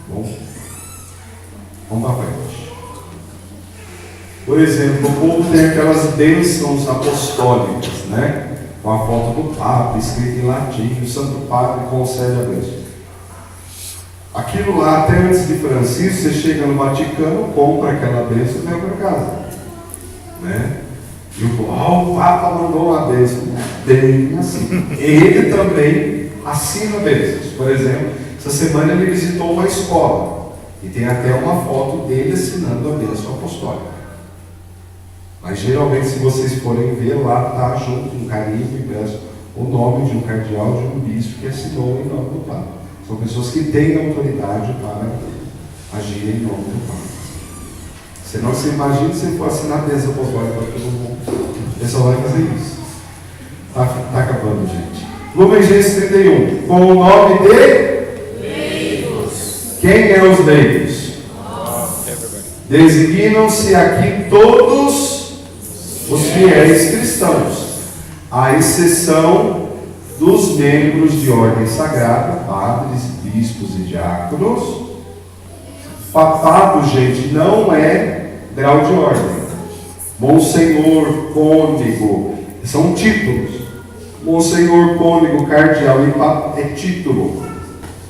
Bom, vamos para frente. Por exemplo, o povo tem aquelas bênçãos apostólicas, né? Com a foto do Papa, escrito em latim, o Santo Padre concede a bênção. Aquilo lá, até antes de Francisco, você chega no Vaticano, compra aquela bênção e leva para casa. Né? E o Papa mandou uma bênção. Bem assim. Ele também assina bênçãos. Por exemplo, essa semana ele visitou uma escola. E tem até uma foto dele assinando a bênção apostólica. Mas geralmente, se vocês forem ver, lá está junto um carimbo impresso o nome de um cardeal, de um bispo que assinou em nome do Papa. São pessoas que têm autoridade para agir em nome do Papa. Senão você imagina se você for assinar a bênção apostólica para todo mundo. O pessoal vai fazer isso. Está acabando, gente. Lumen Gênesis 31. Com o nome de leigos. Quem é os leigos? Designam-se aqui todos os fiéis cristãos, à exceção dos membros de ordem sagrada, padres, bispos e diáconos. Papado, gente, não é grau de ordem. Monsenhor, cônego, são títulos. Monsenhor, cônego, cardeal e papa é título,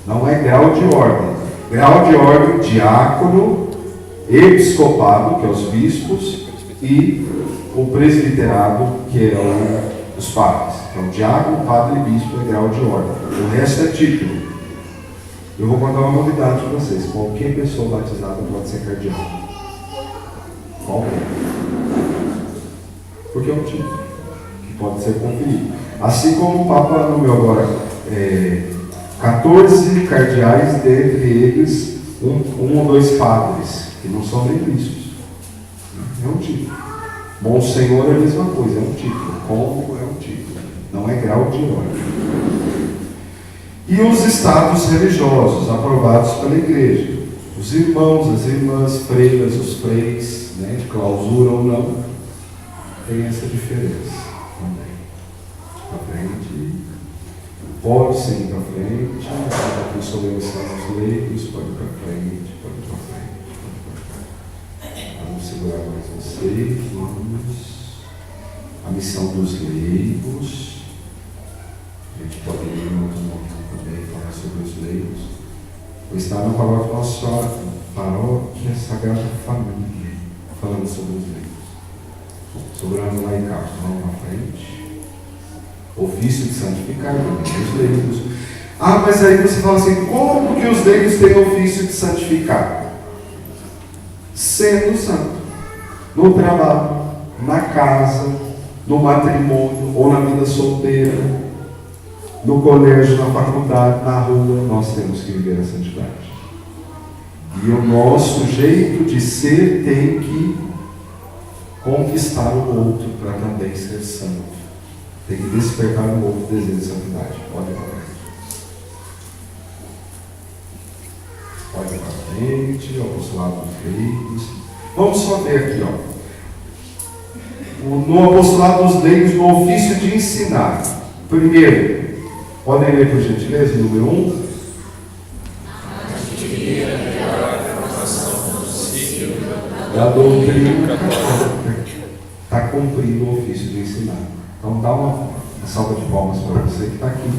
não é grau de ordem. Grau de ordem, diácono, episcopado, que é os bispos, e o presbiterado, que é os padres. Então, diácono, padre e bispo é grau de ordem. O resto é título. Eu vou contar uma novidade para vocês. Qualquer pessoa batizada pode ser cardeal. Qualquer. Porque é um título que pode ser conferido. Assim como o Papa nomeou agora 14 cardeais, dentre eles um ou dois padres, que não são nem bispos. É um título. Monsenhor é a mesma coisa, é um título. Cônego é um título. Não é grau de ordem. E os estados religiosos aprovados pela igreja. Os irmãos, as irmãs, freiras, os freis, né, de clausura ou não, tem essa diferença também. Para frente, pode ser ir para frente, a solenizar os leigos, pode ir para frente, pode ir para frente. Vamos segurar mais vocês, vamos. A missão dos leigos. A gente pode ir em outro momento também falar sobre os leigos. Eu estava na paróquia Nossa Senhora, paróquia Sagrada Família, falando sobre os leigos. Sobre o ano laical, vamos para frente. Ofício de santificar, os leigos. Ah, mas aí você fala assim, como que os leigos têm ofício de santificar? Sendo santo. No trabalho, na casa, no matrimônio ou na vida solteira. no colégio, na faculdade, na rua, nós temos que viver a santidade. E o nosso jeito de ser tem que conquistar o outro para também ser santo. Tem que despertar no outro o desejo de santidade. Olha para frente. Olha para frente, o apostolado dos leigos. Vamos só ver aqui, ó. No apostolado dos leigos, no ofício de ensinar. Primeiro, podem ler por gentileza, número 1. Da doutrina católica. Está cumprindo o ofício de ensinar. Então dá uma salva de palmas para você que está aqui.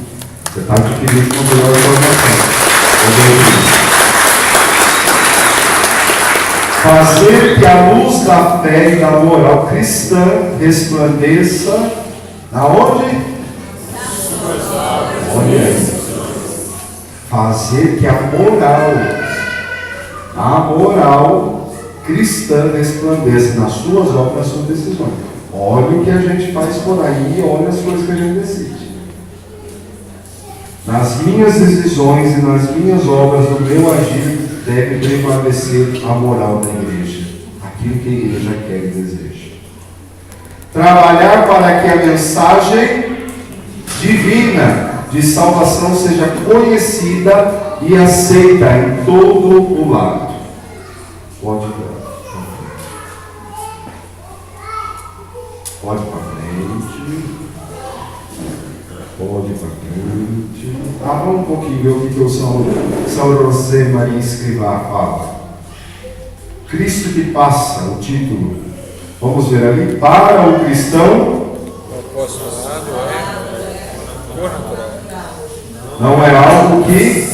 Você está adquirindo uma melhor informação. Fazer que a luz da fé e da moral cristã resplandeça aonde? Olha aí. Fazer que a moral cristã resplandeça nas suas obras, nas suas decisões. Olha o que a gente faz por aí e olha as coisas que a gente decide. Nas minhas decisões e nas minhas obras, no meu agir, deve prevalecer a moral da igreja, aquilo que a igreja quer e deseja. Trabalhar para que a mensagem divina de salvação seja conhecida e aceita em todo o lado. Pode para frente. Pode para frente. Vamos um pouquinho ver o que o São José Maria Escrivá fala. Cristo que passa, o título. Vamos ver ali. Para o cristão, o apostolado é corporal. Não é algo que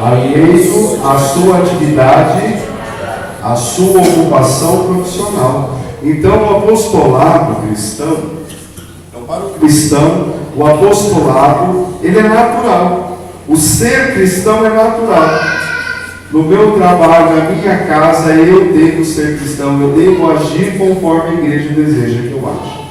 alheio à sua atividade, à sua ocupação profissional. Então, o apostolado cristão, para o cristão, o apostolado, ele é natural. O ser cristão é natural. No meu trabalho, na minha casa, eu devo ser cristão, eu devo agir conforme a igreja deseja que eu ache.